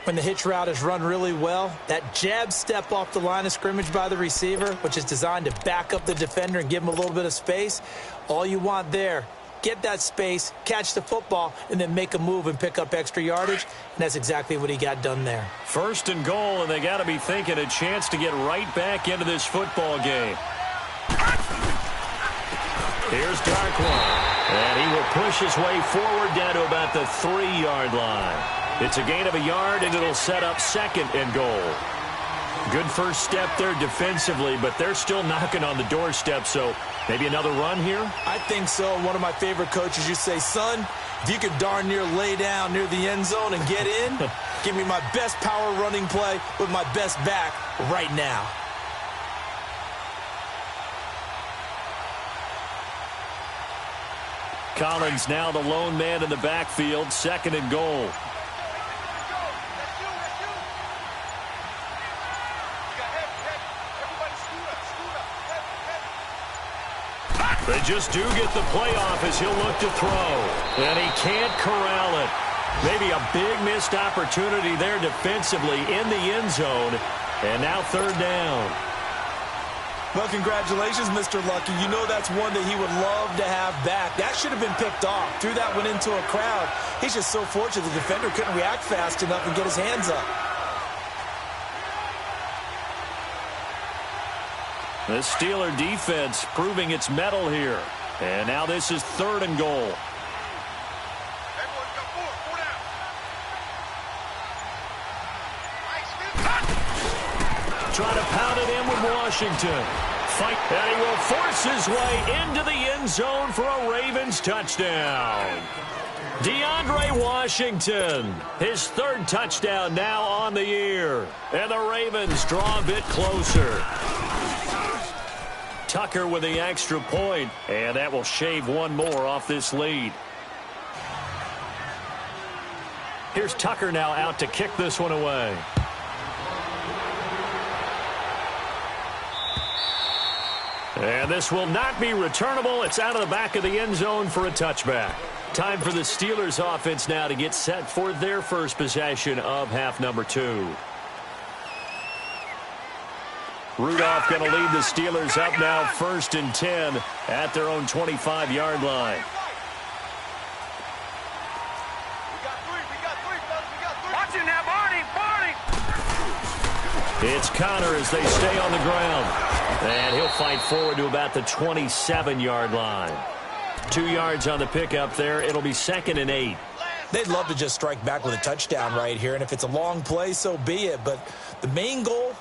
Speaker 3: When the hitch route is run really well, that jab step off the line of scrimmage by the receiver, which is designed to back up the defender and give him a little bit of space, all you want there, get that space, catch the football, and then make a move and pick up extra yardage, and that's exactly what he got done there.
Speaker 1: 1st and goal, and they got to be thinking a chance to get right back into this football game. Here's Darkwan. And he will push his way forward down to about the 3-yard line. It's a gain of a yard, and it'll set up 2nd and goal. Good first step there defensively, but they're still knocking on the doorstep, so maybe another run here?
Speaker 3: I think so. One of my favorite coaches used to say, son, if you could darn near lay down near the end zone and get in, give me my best power running play with my best back right now.
Speaker 1: Collins now the lone man in the backfield, 2nd and goal. They just do get the play off as he'll look to throw. And he can't corral it. Maybe a big missed opportunity there defensively in the end zone. And now 3rd down.
Speaker 3: Well, congratulations, Mr. Lucky. You know that's one that he would love to have back. That should have been picked off. Threw that one into a crowd. He's just so fortunate the defender couldn't react fast enough and get his hands up.
Speaker 1: The Steeler defense proving its mettle here. And now this is 3rd and goal. Trying to pound it in with Washington. Fight, and he will force his way into the end zone for a Ravens touchdown. DeAndre Washington, his 3rd touchdown now on the year. And the Ravens draw a bit closer. Tucker with the extra point, and that will shave one more off this lead. Here's Tucker now out to kick this one away. And this will not be returnable. It's out of the back of the end zone for a touchback. Time for the Steelers offense now to get set for their first possession of half number 2. Rudolph going to lead the Steelers up now 1st and 10 at their own 25-yard line.
Speaker 2: Watch it now, Barney.
Speaker 1: It's Connor as they stay on the ground. And he'll fight forward to about the 27-yard line. 2 yards on the pickup there. It'll be 2nd and 8.
Speaker 3: They'd love to just strike back with a touchdown right here, and if it's a long play, so be it. But the main goal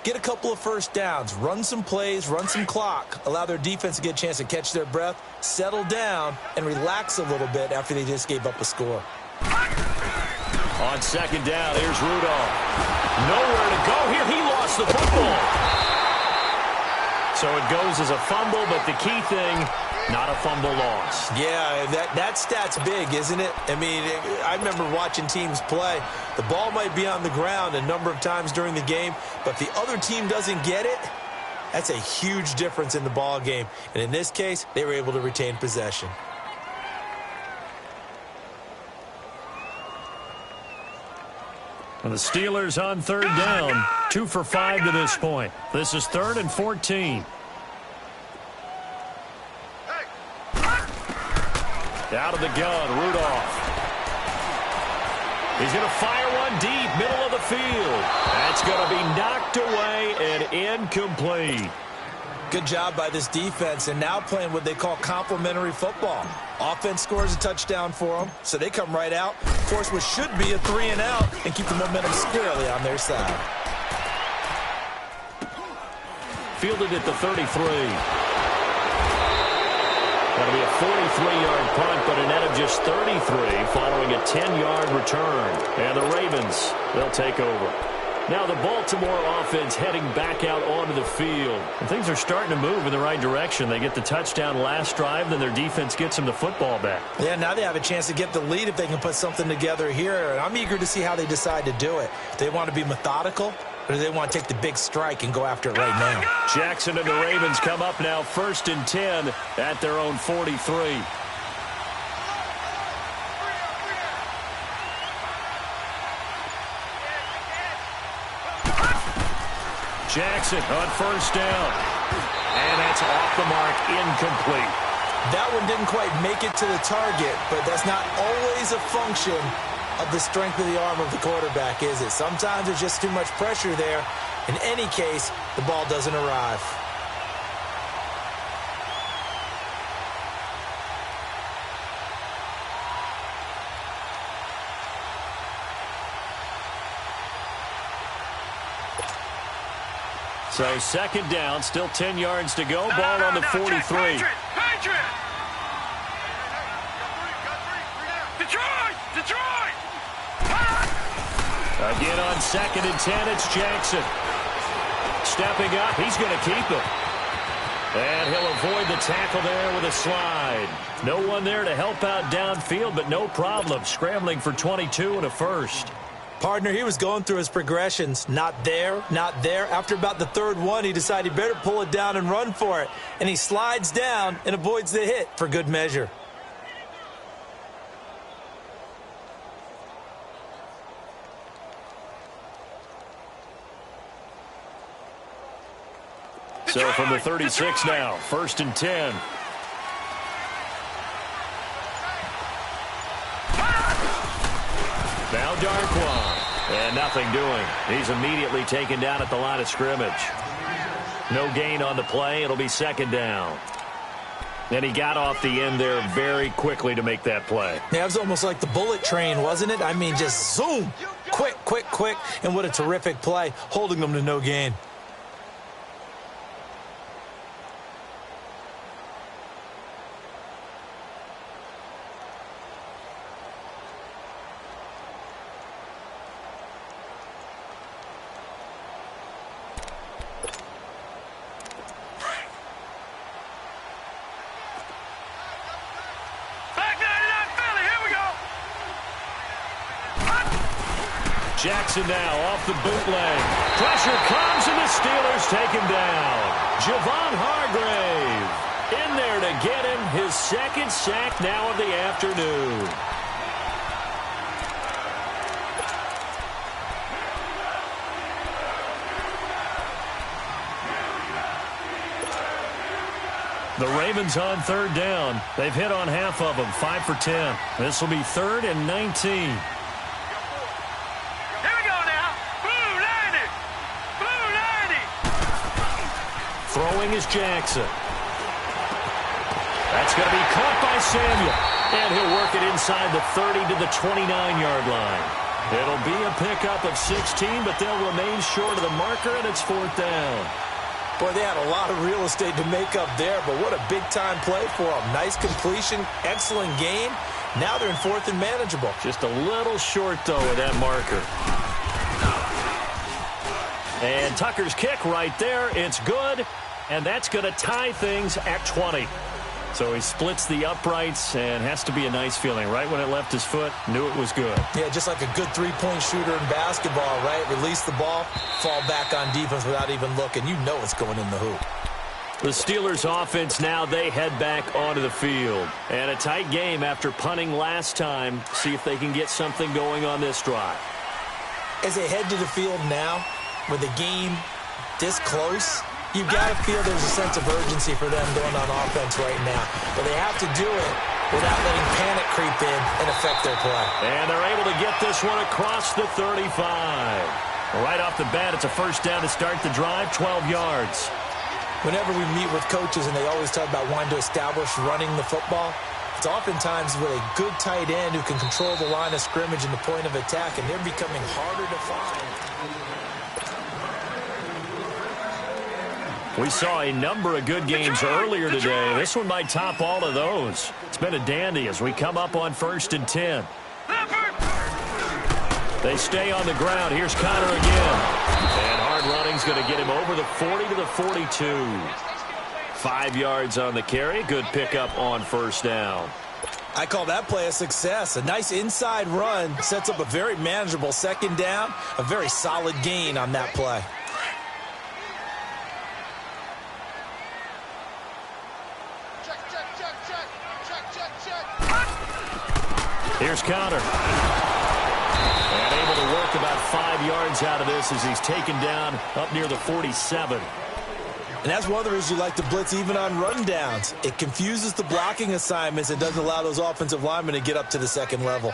Speaker 3: get a couple of first downs, run some plays, run some clock, allow their defense to get a chance to catch their breath, settle down, and relax a little bit after they just gave up a score.
Speaker 1: On second down, here's Rudolph. Nowhere to go here. He lost the football. So it goes as a fumble, but the key thing, not a fumble loss.
Speaker 3: Yeah, that stat's big, isn't it? I mean, I remember watching teams play. The ball might be on the ground a number of times during the game, but if the other team doesn't get it, that's a huge difference in the ball game. And in this case, they were able to retain possession.
Speaker 1: And the Steelers on third down, 2 for 5 to this point. This is 3rd and 14. Out of the gun, Rudolph. He's going to fire one deep, middle of the field. That's going to be knocked away and incomplete.
Speaker 3: Good job by this defense, and now playing what they call complementary football. Offense scores a touchdown for them, so they come right out, force what should be a 3-and-out, and keep the momentum squarely on their side.
Speaker 1: Fielded at the 33. That'll be a 43-yard punt, but a net of just 33 following a 10-yard return. And the Ravens, they'll take over. Now the Baltimore offense heading back out onto the field. And things are starting to move in the right direction. They get the touchdown last drive, then their defense gets them the football back. Yeah, now they have a chance to get the lead if they can put something together here. And I'm eager to see how they decide to do it. Do they want to be methodical, or do they want to take the big strike and go after it right now? Jackson and the Ravens come up now 1st and 10 at their own 43. Jackson on 1st down. And that's off the mark, incomplete. That one didn't quite make it to the target, but that's not always a function of the strength of the arm of the quarterback, is it? Sometimes there's just too much pressure there. In any case, the ball doesn't arrive. So 2nd down, still 10 yards to go. Ball on the 43.
Speaker 2: Patriot! Detroit!
Speaker 1: Again on 2nd and 10, it's Jackson. Stepping up, he's going to keep it. And he'll avoid the tackle there with a slide. No one there to help out downfield, but no problem. Scrambling for 22 and a first.
Speaker 3: Partner, he was going through his progressions. Not there, not there. After about the 3rd one, he decided he better pull it down and run for it. And he slides down and avoids the hit for good measure.
Speaker 1: So from the 36 now, 1st and 10. Now Darquan. And nothing doing. He's immediately taken down at the line of scrimmage. No gain on the play. It'll be 2nd down. And he got off the end there very quickly to make that play.
Speaker 3: Yeah, it was almost like the bullet train, wasn't it? I mean, just zoom. Quick. And what a terrific play, holding them to no gain.
Speaker 1: Jackson now off the bootleg. Pressure comes, and the Steelers take him down. Javon Hargrave in there to get him his 2nd sack now of the afternoon. The Ravens on 3rd down. They've hit on half of them, 5 for 10. This will be 3rd and 19. Throwing is Jackson. That's going to be caught by Samuel. And he'll work it inside the 30 to the 29-yard line. It'll be a pickup of 16, but they'll remain short of the marker, and it's 4th down.
Speaker 3: Boy, they had a lot of real estate to make up there, but what a big-time play for them. Nice completion, excellent gain. Now they're in 4th and manageable.
Speaker 1: Just a little short, though, of that marker. And Tucker's kick right there. It's good, and that's going to tie things at 20. So he splits the uprights, and has to be a nice feeling. Right when it left his foot, knew it was good.
Speaker 3: Yeah, just like a good three-point shooter in basketball, right? Release the ball, fall back on defense without even looking. You know it's going in the hoop.
Speaker 1: The Steelers offense now, they head back onto the field. And a tight game after punting last time. See if they can get something going on this drive.
Speaker 3: As they head to the field now, with the game this close, you've got to feel there's a sense of urgency for them going on offense right now. But they have to do it without letting panic creep in and affect their play.
Speaker 1: And they're able to get this one across the 35. Right off the bat, it's a first down to start the drive, 12 yards.
Speaker 3: Whenever we meet with coaches and they always talk about wanting to establish running the football, it's oftentimes with a good tight end who can control the line of scrimmage and the point of attack, and they're becoming harder to find.
Speaker 1: We saw a number of good games earlier today. This one might top all of those. It's been a dandy as we come up on 1st and 10. They stay on the ground. Here's Connor again. And hard running's going to get him over the 40 to the 42. 5 yards on the carry. Good pickup on 1st down.
Speaker 3: I call that play a success. A nice inside run sets up a very manageable 2nd down. A very solid gain on that play.
Speaker 1: Here's Connor. And able to work about 5 yards out of this as he's taken down up near the 47.
Speaker 3: And that's one of the reasons you like to blitz even on run downs. It confuses the blocking assignments and doesn't allow those offensive linemen to get up to the 2nd level.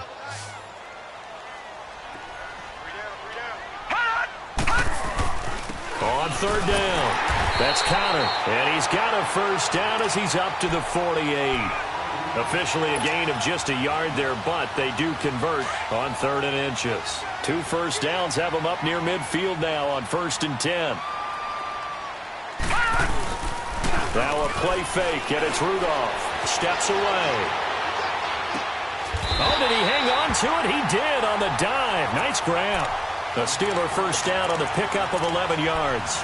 Speaker 1: On 3rd down, that's Connor. And he's got a first down as he's up to the 48. Officially a gain of just a yard there, but they do convert on 3rd and inches. 2 first downs have them up near midfield now on 1st and 10. Now a play fake, and it's Rudolph. Steps away. Oh, did he hang on to it? He did on the dive. Nice grab. The Steeler first down on the pickup of 11 yards.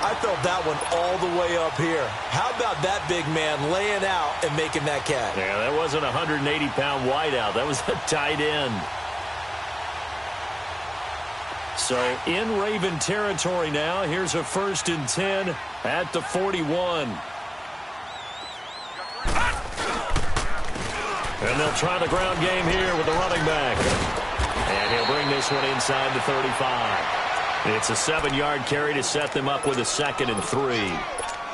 Speaker 3: I felt that one all the way up here. How about that big man laying out and making that catch?
Speaker 1: Yeah, that wasn't a 180-pound wideout. That was a tight end. So in Raven territory now. Here's a 1st and 10 at the 41. And they'll try the ground game here with the running back. And he'll bring this one inside the 35. It's a 7-yard carry to set them up with a 2nd and 3.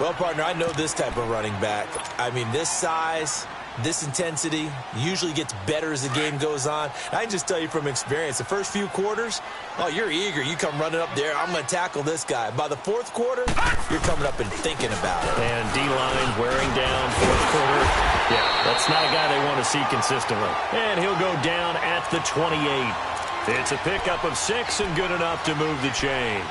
Speaker 3: Well, partner, I know this type of running back. I mean, this size, this intensity usually gets better as the game goes on. I can just tell you from experience, the first few quarters, oh, you're eager. You come running up there, I'm going to tackle this guy. By the 4th quarter, you're coming up and thinking about it.
Speaker 1: And D-line wearing down 4th quarter. Yeah, that's not a guy they want to see consistently. And he'll go down at the 28. It's a pickup of 6 and good enough to move the chains.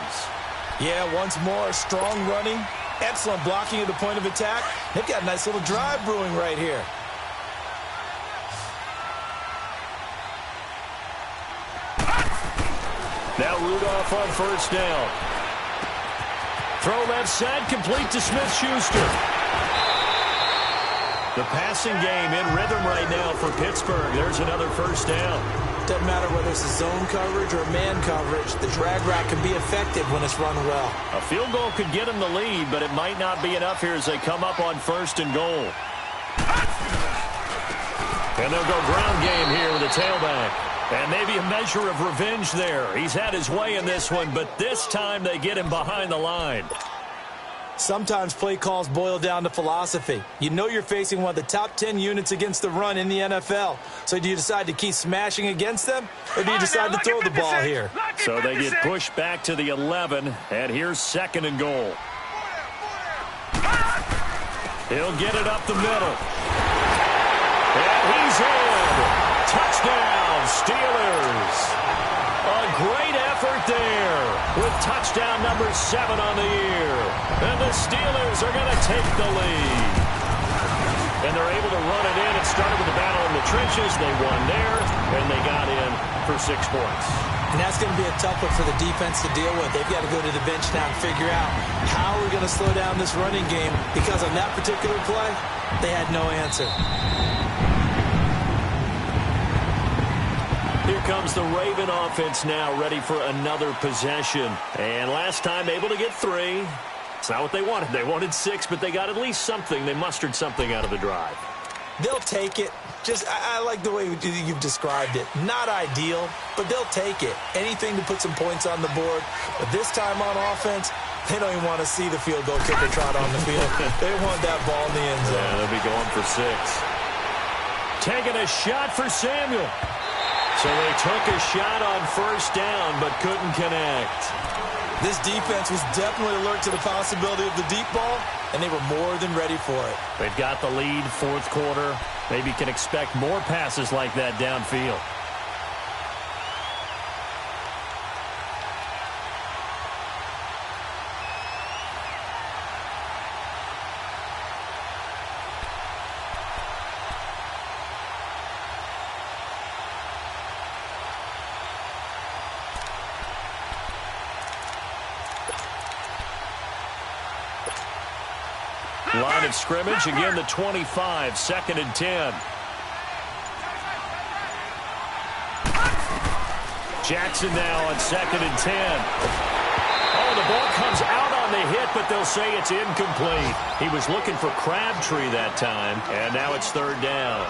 Speaker 3: Yeah, once more, strong running, excellent blocking at the point of attack. They've got a nice little drive brewing right here.
Speaker 1: Now Rudolph on 1st down. Throw left side, complete to Smith-Schuster. The passing game in rhythm right now for Pittsburgh. There's another 1st down.
Speaker 3: Doesn't matter whether it's a zone coverage or man coverage. The drag route can be effective when it's run well.
Speaker 1: A field goal could get them the lead, but it might not be enough here as they come up on 1st and goal. And they'll go ground game here with a tailback. And maybe a measure of revenge there. He's had his way in this one, but this time they get him behind the line.
Speaker 3: Sometimes play calls boil down to philosophy. You know you're facing one of the top 10 units against the run in the NFL. So do you decide to keep smashing against them, or do you decide to throw the ball here?
Speaker 1: So they get pushed back to the 11, and here's 2nd and goal. He'll get it up the middle. And he's in. Touchdown, Steelers. A great effort there with touchdown number 7 on the year. And the Steelers are going to take the lead. And they're able to run it in. It started with a battle in the trenches. They won there, and they got in for 6 points.
Speaker 3: And that's going to be a tough one for the defense to deal with. They've got to go to the bench now and figure out how we're going to slow down this running game, because on that particular play, they had no answer.
Speaker 1: Here comes the Raven offense now, ready for another possession. And last time able to get 3. It's not what they wanted. They wanted 6, but they got at least something. They mustered something out of the drive.
Speaker 3: They'll take it. I like the way you've described it. Not ideal, but they'll take it. Anything to put some points on the board. But this time on offense, they don't even want to see the field goal kicker trot on the field. They want that ball in the end zone.
Speaker 1: Yeah, they'll be going for 6. Taking a shot for Samuel. So they took a shot on first down, but couldn't connect.
Speaker 3: This defense was definitely alert to the possibility of the deep ball, and they were more than ready for it.
Speaker 1: They've got the lead, 4th quarter. Maybe can expect more passes like that downfield. Line of scrimmage, again the 25, 2nd and 10. Jackson now on 2nd and 10. Oh, the ball comes out on the hit, but they'll say it's incomplete. He was looking for Crabtree that time, and now it's 3rd down.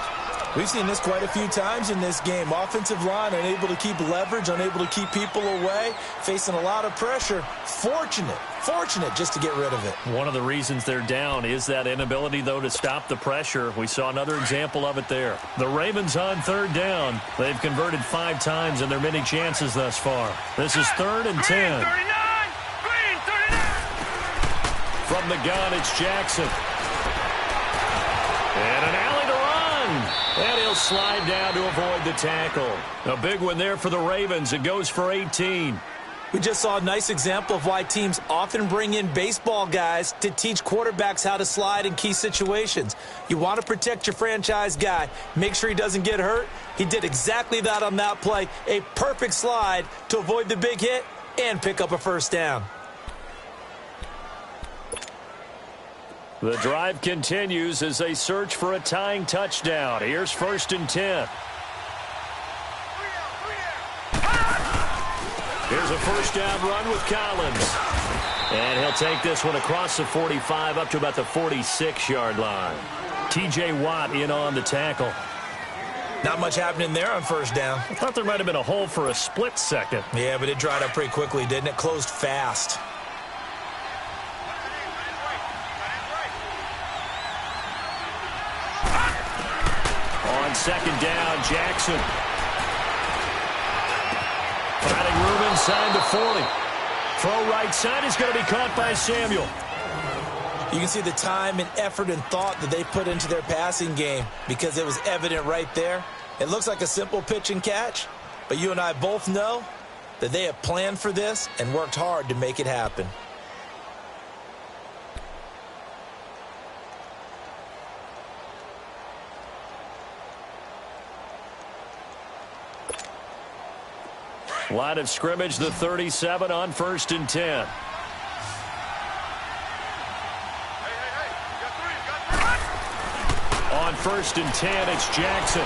Speaker 3: We've seen this quite a few times in this game. Offensive line unable to keep leverage, unable to keep people away, facing a lot of pressure. Fortunate just to get rid of it.
Speaker 1: One of the reasons they're down is that inability, though, to stop the pressure. We saw another example of it there. The Ravens on 3rd down. They've converted 5 times in their many chances thus far. This is 3rd and 10.
Speaker 2: Green 39.
Speaker 1: From the gun, it's Jackson. And an alley to run. And he'll slide down to avoid the tackle. A big one there for the Ravens. It goes for 18.
Speaker 3: We just saw a nice example of why teams often bring in baseball guys to teach quarterbacks how to slide in key situations. You want to protect your franchise guy. Make sure he doesn't get hurt. He did exactly that on that play. A perfect slide to avoid the big hit and pick up a first down.
Speaker 1: The drive continues as they search for a tying touchdown. Here's 1st and 10. Here's a first down run with Collins. And he'll take this one across the 45 up to about the 46-yard line. T.J. Watt in on the tackle.
Speaker 3: Not much happening there on first down.
Speaker 1: I thought there might have been a hole for a split second.
Speaker 3: Yeah, but it dried up pretty quickly, didn't it? Closed fast.
Speaker 1: On 2nd down, Jackson. Finding room inside the 40. Throw right side is going to be caught by Samuel.
Speaker 3: You can see the time and effort and thought that they put into their passing game because it was evident right there. It looks like a simple pitch and catch, but you and I both know that they have planned for this and worked hard to make it happen.
Speaker 1: Line of scrimmage, the 37 on 1st and 10. On 1st and 10, it's Jackson.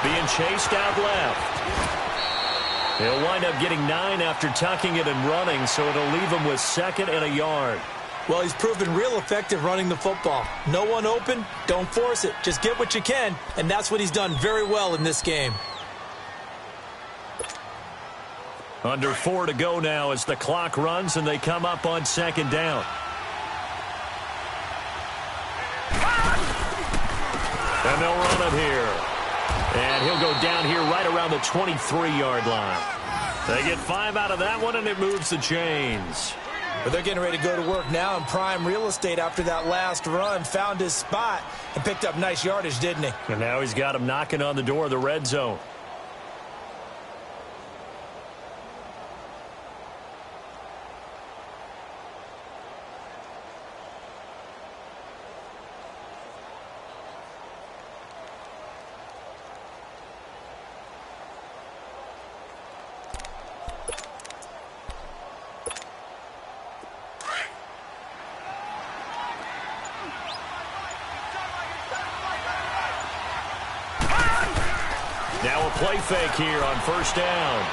Speaker 1: Being chased out left. He'll wind up getting 9 after tucking it and running, so it'll leave him with 2nd and a yard.
Speaker 3: Well, he's proven real effective running the football. No one open, don't force it. Just get what you can, and that's what he's done very well in this game.
Speaker 1: Under 4 to go now as the clock runs and they come up on 2nd down. And they'll run it here. And he'll go down here right around the 23-yard line. They get 5 out of that one, and it moves the chains.
Speaker 3: But they're getting ready to go to work now in prime real estate after that last run. Found his spot and picked up nice yardage, didn't he?
Speaker 1: And now he's got him knocking on the door of the red zone. play fake here on first down.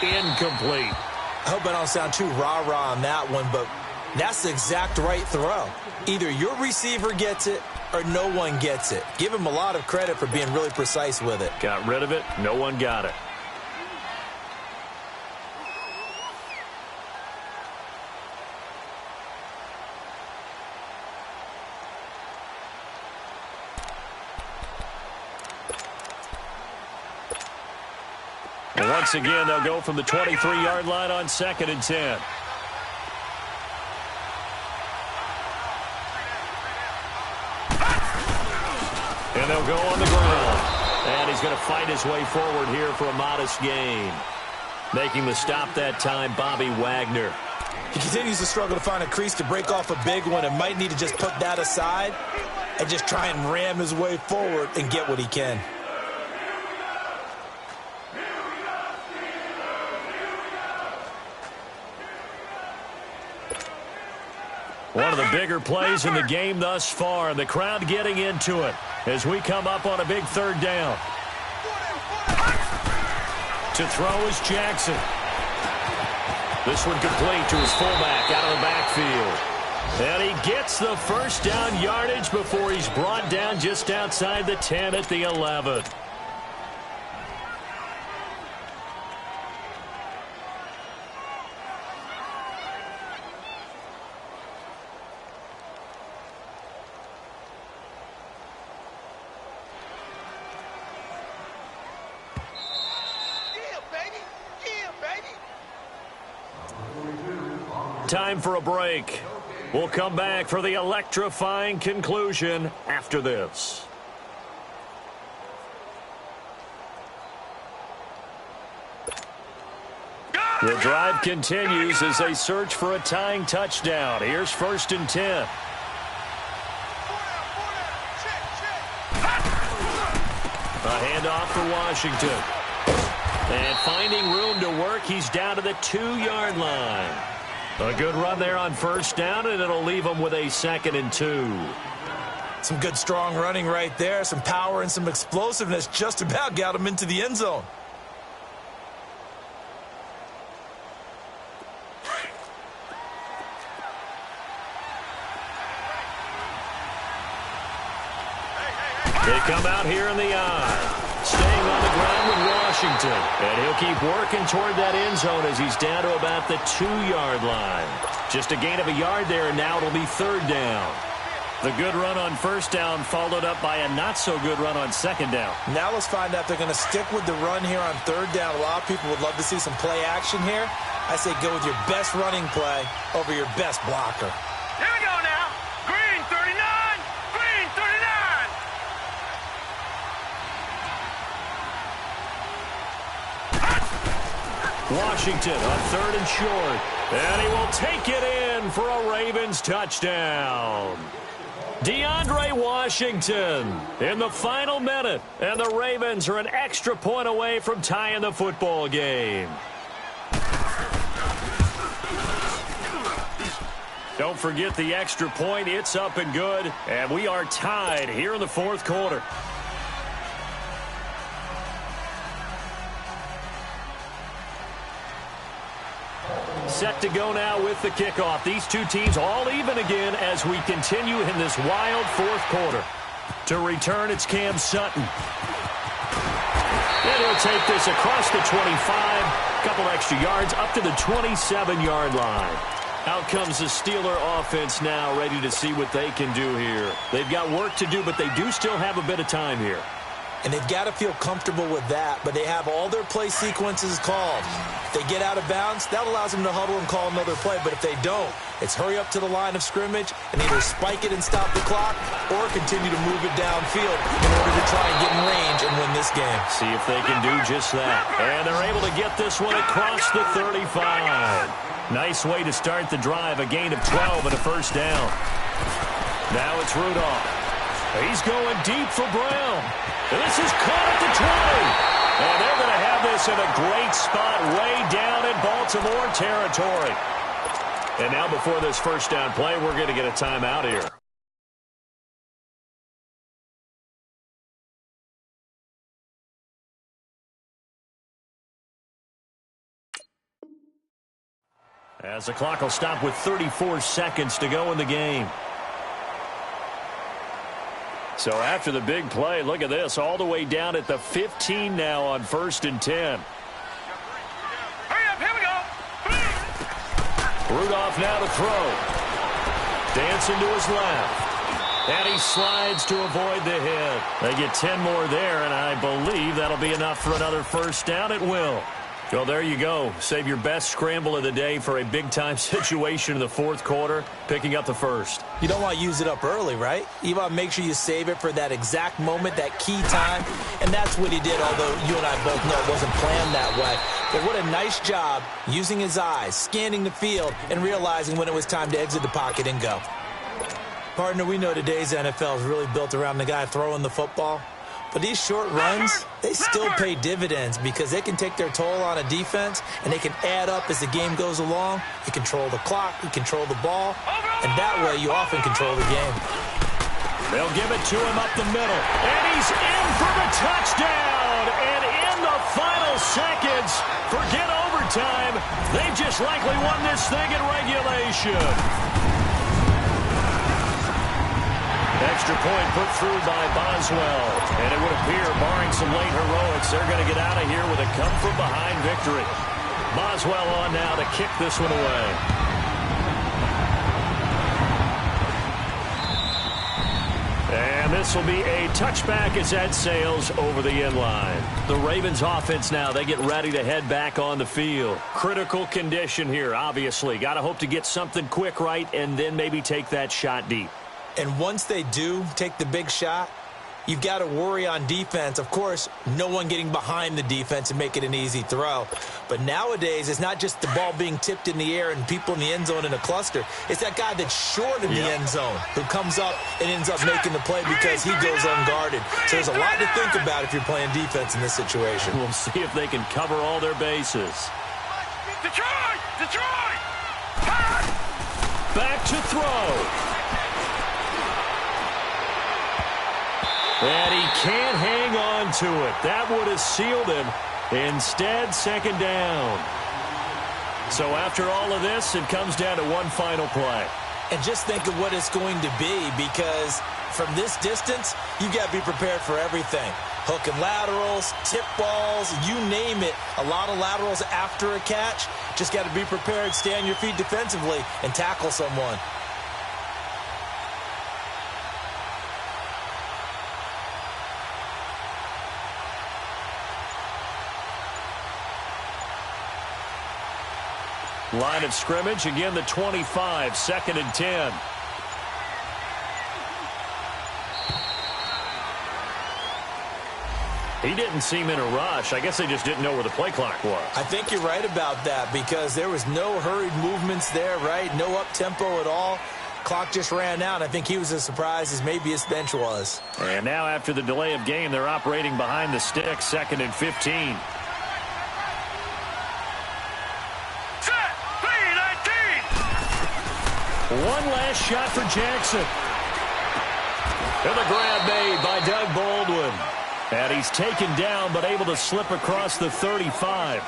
Speaker 1: Incomplete.
Speaker 3: I hope I don't sound too rah-rah on that one, but that's the exact right throw. Either your receiver gets it or no one gets it. Give him a lot of credit for being really precise with it.
Speaker 1: Got rid of it. No one got it. Once again, they'll go from the 23-yard line on 2nd and 10. And they'll go on the ground. And he's going to fight his way forward here for a modest gain. Making the stop that time, Bobby Wagner.
Speaker 3: He continues to struggle to find a crease to break off a big one and might need to just put that aside and just try and ram his way forward and get what he can.
Speaker 1: One of the bigger plays in the game thus far. The crowd getting into it as we come up on a big 3rd down. To throw is Jackson. This one complete to his fullback out of the backfield. And he gets the first down yardage before he's brought down just outside the 10 at the 11. Time for a break. We'll come back for the electrifying conclusion after this. The drive continues as they search for a tying touchdown. Here's 1st and 10. A handoff for Washington. And finding room to work, he's down to the 2-yard line. A good run there on 1st down, and it'll leave him with a 2nd and 2.
Speaker 3: Some good, strong running right there. Some power and some explosiveness just about got him into the end zone.
Speaker 1: They come out here in the eye. Staying on the ground with Washington. And he'll keep working toward that end zone as he's down to about the 2-yard line. Just a gain of a yard there, and now it'll be 3rd down. The good run on 1st down followed up by a not-so-good run on 2nd down.
Speaker 3: Now let's find out if they're going to stick with the run here on 3rd down. A lot of people would love to see some play action here. I say go with your best running play over your best blocker.
Speaker 2: Here we go now. Green 39. Green 39.
Speaker 1: Washington on 3rd and short. And he will take it in for a Ravens touchdown. DeAndre Washington in the final minute. And the Ravens are an extra point away from tying the football game. Don't forget the extra point. It's up and good. And we are tied here in the 4th quarter. Set to go now with the kickoff. These two teams all even again as we continue in this wild 4th quarter. To return, it's Cam Sutton. And he'll take this across the 25. Couple extra yards up to the 27-yard line. Out comes the Steeler offense now, ready to see what they can do here. They've got work to do, but they do still have a bit of time here.
Speaker 3: And they've got to feel comfortable with that, but they have all their play sequences called. If they get out of bounds, that allows them to huddle and call another play. But if they don't, it's hurry up to the line of scrimmage and either spike it and stop the clock or continue to move it downfield in order to try and get in range and win this game.
Speaker 1: See if they can do just that. And they're able to get this one across the 35. Nice way to start the drive, a gain of 12 and a 1st down. Now it's Rudolph. He's going deep for Brown. And this is caught at the 20. And they're going to have this in a great spot way down in Baltimore territory. And now before this 1st down play, we're going to get a timeout here. As the clock will stop with 34 seconds to go in the game. So after the big play, look at this, all the way down at the 15 now on 1st and 10.
Speaker 2: Hurry up, here we go.
Speaker 1: Rudolph now to throw. Dancing to his left. And he slides to avoid the hit. They get 10 more there, and I believe that'll be enough for another first down. It will. Well, there you go. Save your best scramble of the day for a big-time situation in the fourth quarter, picking up the first.
Speaker 3: You don't want to use it up early, right? You want to make sure you save it for that exact moment, that key time, and that's what he did, although you and I both know it wasn't planned that way. But what a nice job using his eyes, scanning the field, and realizing when it was time to exit the pocket and go. Partner, we know today's NFL is really built around the guy throwing the football. But these short runs, they still pay dividends because they can take their toll on a defense, and they can add up as the game goes along. You control the clock, you control the ball, and that way you often control the game.
Speaker 1: They'll give it to him up the middle, and he's in for the touchdown. And in the final seconds, forget overtime, they've just likely won this thing in regulation. Extra point put through by Boswell. And it would appear, barring some late heroics, they're going to get out of here with a come-from-behind victory. Boswell on now to kick this one away. And this will be a touchback as that sails over the end line. The Ravens offense now, they get ready to head back on the field. Critical condition here, obviously. Got to hope to get something quick right and then maybe take that shot deep.
Speaker 3: And once they do take the big shot, you've got to worry on defense. Of course, no one getting behind the defense and make it an easy throw. But nowadays, it's not just the ball being tipped in the air and people in the end zone in a cluster. It's that guy that's short in the end zone who comes up and ends up making the play because he goes unguarded. So there's a lot to think about if you're playing defense in this situation.
Speaker 1: We'll see if they can cover all their bases.
Speaker 2: Detroit! Detroit!
Speaker 1: Back to throw. And he can't hang on to it. That would have sealed him. Instead, second down. So after all of this, it comes down to one final play.
Speaker 3: And just think of what it's going to be, because from this distance, you've got to be prepared for everything. Hook and laterals, tip balls, you name it. A lot of laterals after a catch. Just got to be prepared, stay on your feet defensively, and tackle someone.
Speaker 1: Line of scrimmage, again the 25, 2nd and 10. He didn't seem in a rush. I guess they just didn't know where the play clock was.
Speaker 3: I think you're right about that because there was no hurried movements there, right? No up-tempo at all. Clock just ran out. I think he was as surprised as maybe his bench was.
Speaker 1: And now after the delay of game, they're operating behind the stick, 2nd and 15. One last shot for Jackson. And the grab made by Doug Baldwin. And he's taken down but able to slip across the 35.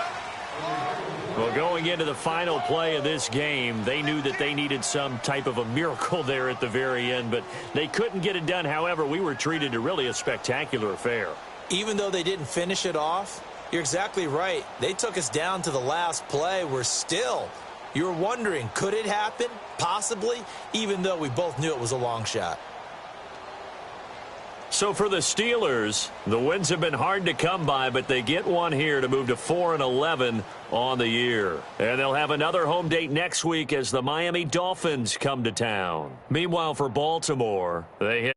Speaker 1: Well, going into the final play of this game, they knew that they needed some type of a miracle there at the very end, but they couldn't get it done. However, we were treated to really a spectacular affair.
Speaker 3: Even though they didn't finish it off, you're exactly right. They took us down to the last play. We're still... You were wondering, could it happen? Possibly, even though we both knew it was a long shot.
Speaker 1: So for the Steelers, the wins have been hard to come by, but they get one here to move to 4-11 on the year. And they'll have another home date next week as the Miami Dolphins come to town. Meanwhile, for Baltimore, they head